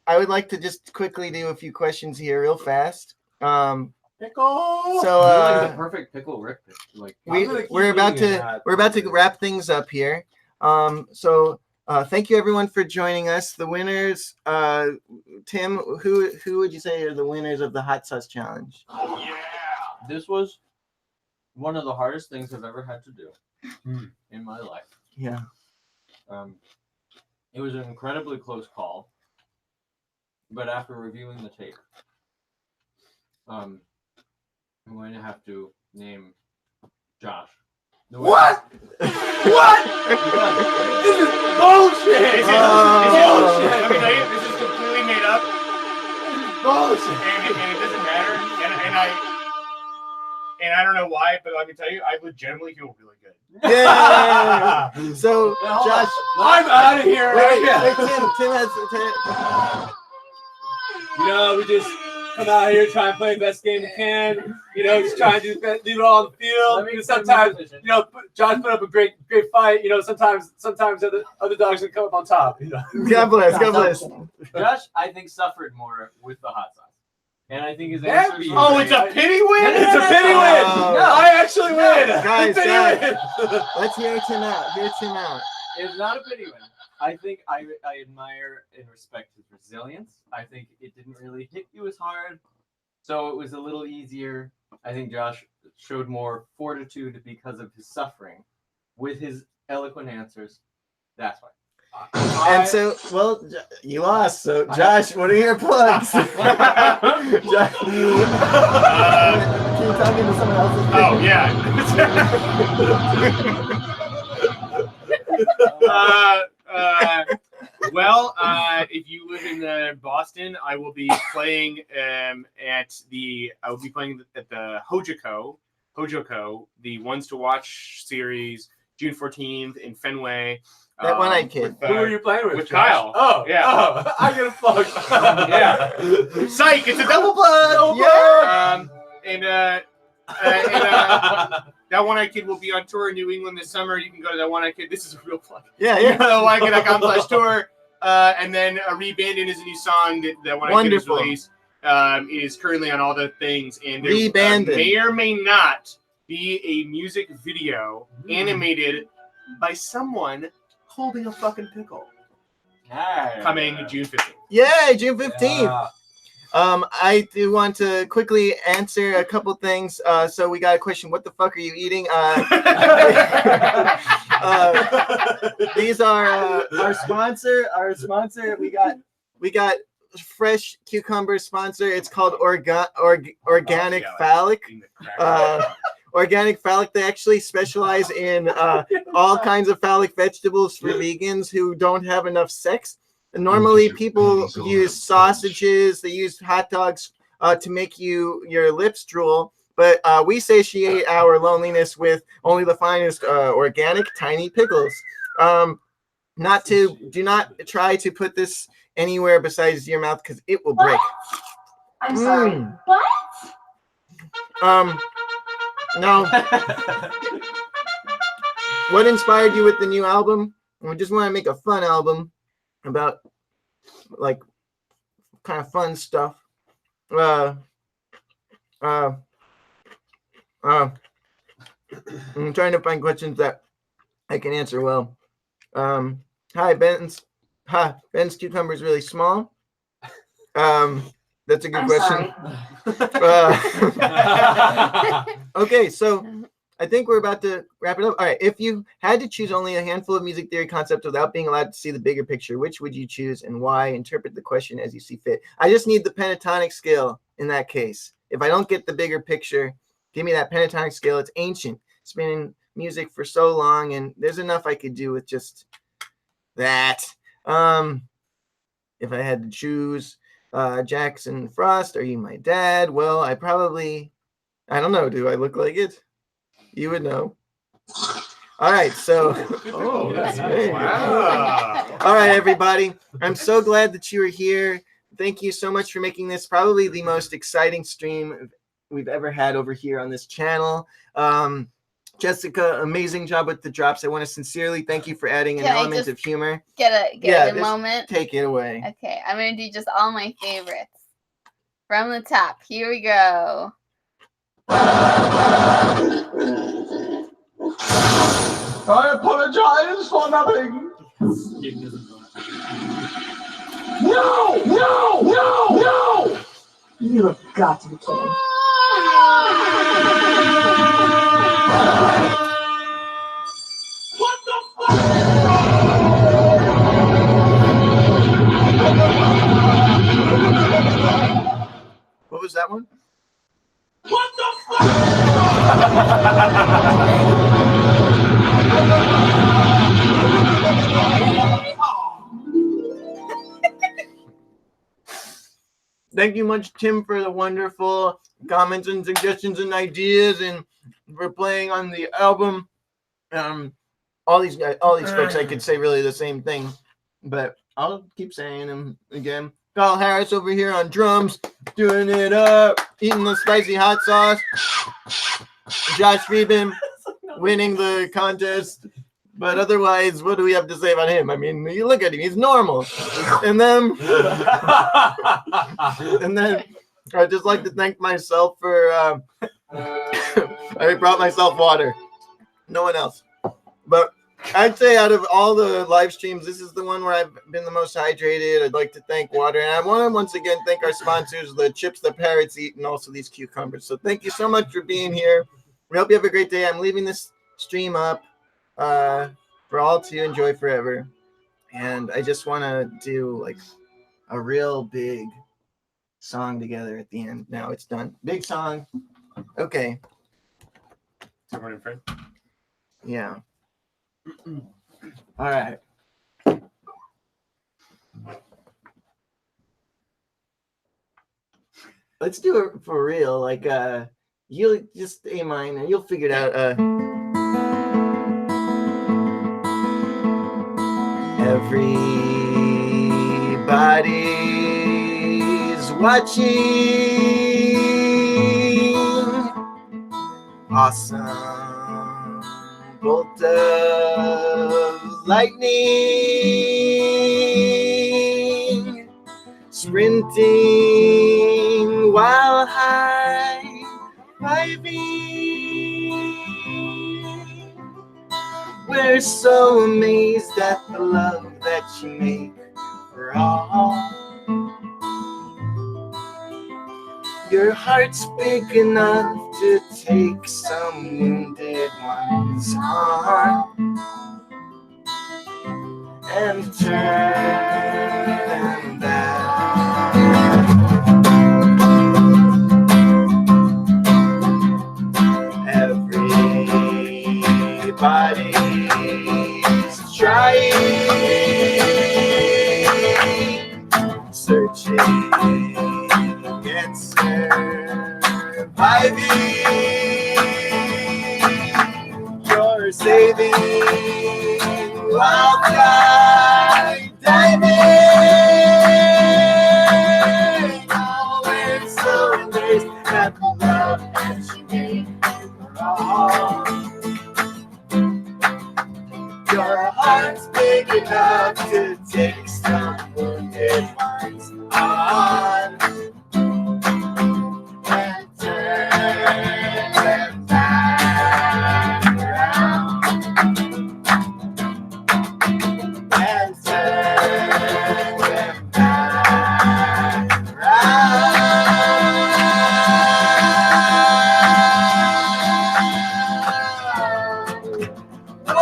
I would like to just quickly do a few questions here real fast. Pickle. So You're like the perfect pickle Rick. Like we're about to wrap things up here. So thank you everyone for joining us. The winners, Tim, who would you say are the winners of the Hot Sauce Challenge? this was one of the hardest things I've ever had to do in my life. Yeah. It was an incredibly close call, but after reviewing the tape, I'm going to have to name Josh. What? What? This is bullshit. Is it bullshit? Let me tell you, this is completely made up. Bullshit. And it doesn't matter. And I don't know why, but let me tell you, I legitimately feel really good. Yeah. So Josh, I'm out of here right now. Tim has. We just come out here, try and play the best game we can. Just try and leave it all on the field. Sometimes, Josh put up a great fight. Sometimes other dogs can come up on top. God bless. God bless. Josh, I think, suffered more with the hot sauce. And I think his answer. Oh, it's a pity win? It's a pity win! Oh. I actually win! Guys, Pity win! Let's hear Tim out. Hear Tim out. It's not a pity win. I think I admire and respect his resilience. I think it didn't really hit you as hard, so it was a little easier. I think Josh showed more fortitude because of his suffering with his eloquent answers. That's why. And so, well, you lost. So, Josh, what are your plugs? Josh, can you talk into someone else's? Oh, yeah. If you live in Boston, I will be playing at the Hojoco, the Ones to Watch series, June 14th in Fenway. That one-eyed kid. Who were you playing with? with Josh? Kyle. Oh, Yeah. Oh, I get a plug. Yeah. Psych! It's a double plug. Yeah. That One-Eyed Kid will be on tour in New England this summer. You can go to That One-Eyed Kid. This is a real plug. Yeah, yeah. TheOneEyedKid.com/tour. And then Rebanded is a new song that One-Eyed Kid has Wonderful. released. It is currently on all the things. And there Rebanded. may or may not be a music video animated by someone holding a fucking pickle. Coming June 15th. Yay, June 15th. Yeah. I do want to quickly answer a couple things. So we got a question. What the fuck are you eating? These are our sponsor. Our sponsor. We got fresh cucumber sponsor. It's called Organic Phallic. Organic Phallic. They actually specialize in all kinds of phallic vegetables for vegans who don't have enough sex. And normally people use sausages, they use hot dogs to make your lips drool. But we satiate our loneliness with only the finest organic tiny pickles. Do not try to put this anywhere besides your mouth because it will break. I'm sorry. What? No. What inspired you with the new album? We just want to make a fun album about like kind of fun stuff. I'm trying to find questions that I can answer well. Hi, Ben's cucumber is really small. That's a good question. Okay, so I think we're about to wrap it up. All right, if you had to choose only a handful of music theory concepts without being allowed to see the bigger picture, which would you choose and why? Interpret the question as you see fit. I just need the pentatonic scale in that case. If I don't get the bigger picture, give me that pentatonic scale. It's ancient. It's been in music for so long, and there's enough I could do with just that. If I had to choose Jackson Frost, are you my dad? Well, I don't know. Do I look like it? You would know. All right, so That's great. Wow. All right, everybody. I'm so glad that you were here. Thank you so much for making this probably the most exciting stream we've ever had over here on this channel. Jessica, amazing job with the drops. I want to sincerely thank you for adding an Can I element just of humor. Get a just moment. Take it away. Okay, I'm gonna do just all my favorites from the top. Here we go. I apologize for nothing. No! No! No! No! You have got to be kidding. What the fuck? What was that one? What the fuck? Thank you much, Tim, for the wonderful comments and suggestions and ideas, and for playing on the album. All these folks, I could say really the same thing, but I'll keep saying them again. Kyle Harris over here on drums, doing it up, eating the spicy hot sauce. Josh Friedman winning the contest. But otherwise, what do we have to say about him? I mean, you look at him, he's normal. And then I'd just like to thank myself for, I brought myself water. No one else. But I'd say out of all the live streams, this is the one where I've been the most hydrated. I'd like to thank water. And I want to once again thank our sponsors, the chips the parrots eat, and also these cucumbers. So thank you so much for being here. We hope you have a great day. I'm leaving this stream up for all to enjoy forever. And I just want to do like a real big song together at the end. Now it's done. Big song. Okay. Yeah. All right. Let's do it for real. Like you'll just A minor. You'll figure it out. Everybody's watching. Awesome bolt of lightning, sprinting while high-fiving. We're so amazed at the love that you make for all. Your heart's big enough to take some wounded ones on and turn them back. Everybody's trying, searching and surviving. You're saving while skydiving. Oh, we're so amazed at the love that you made for all. Your heart's big enough to take some wounded ones on and turn them back around. And turn them back around. Whoa,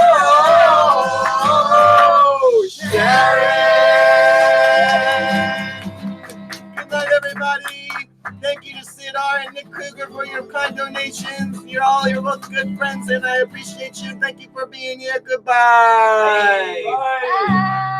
Sharon! Good night, everybody. Thank you to Sidar and Nick Kruger for your kind donations. You're both good friends, and I appreciate you. Thank you for being here. Goodbye. Bye. Bye.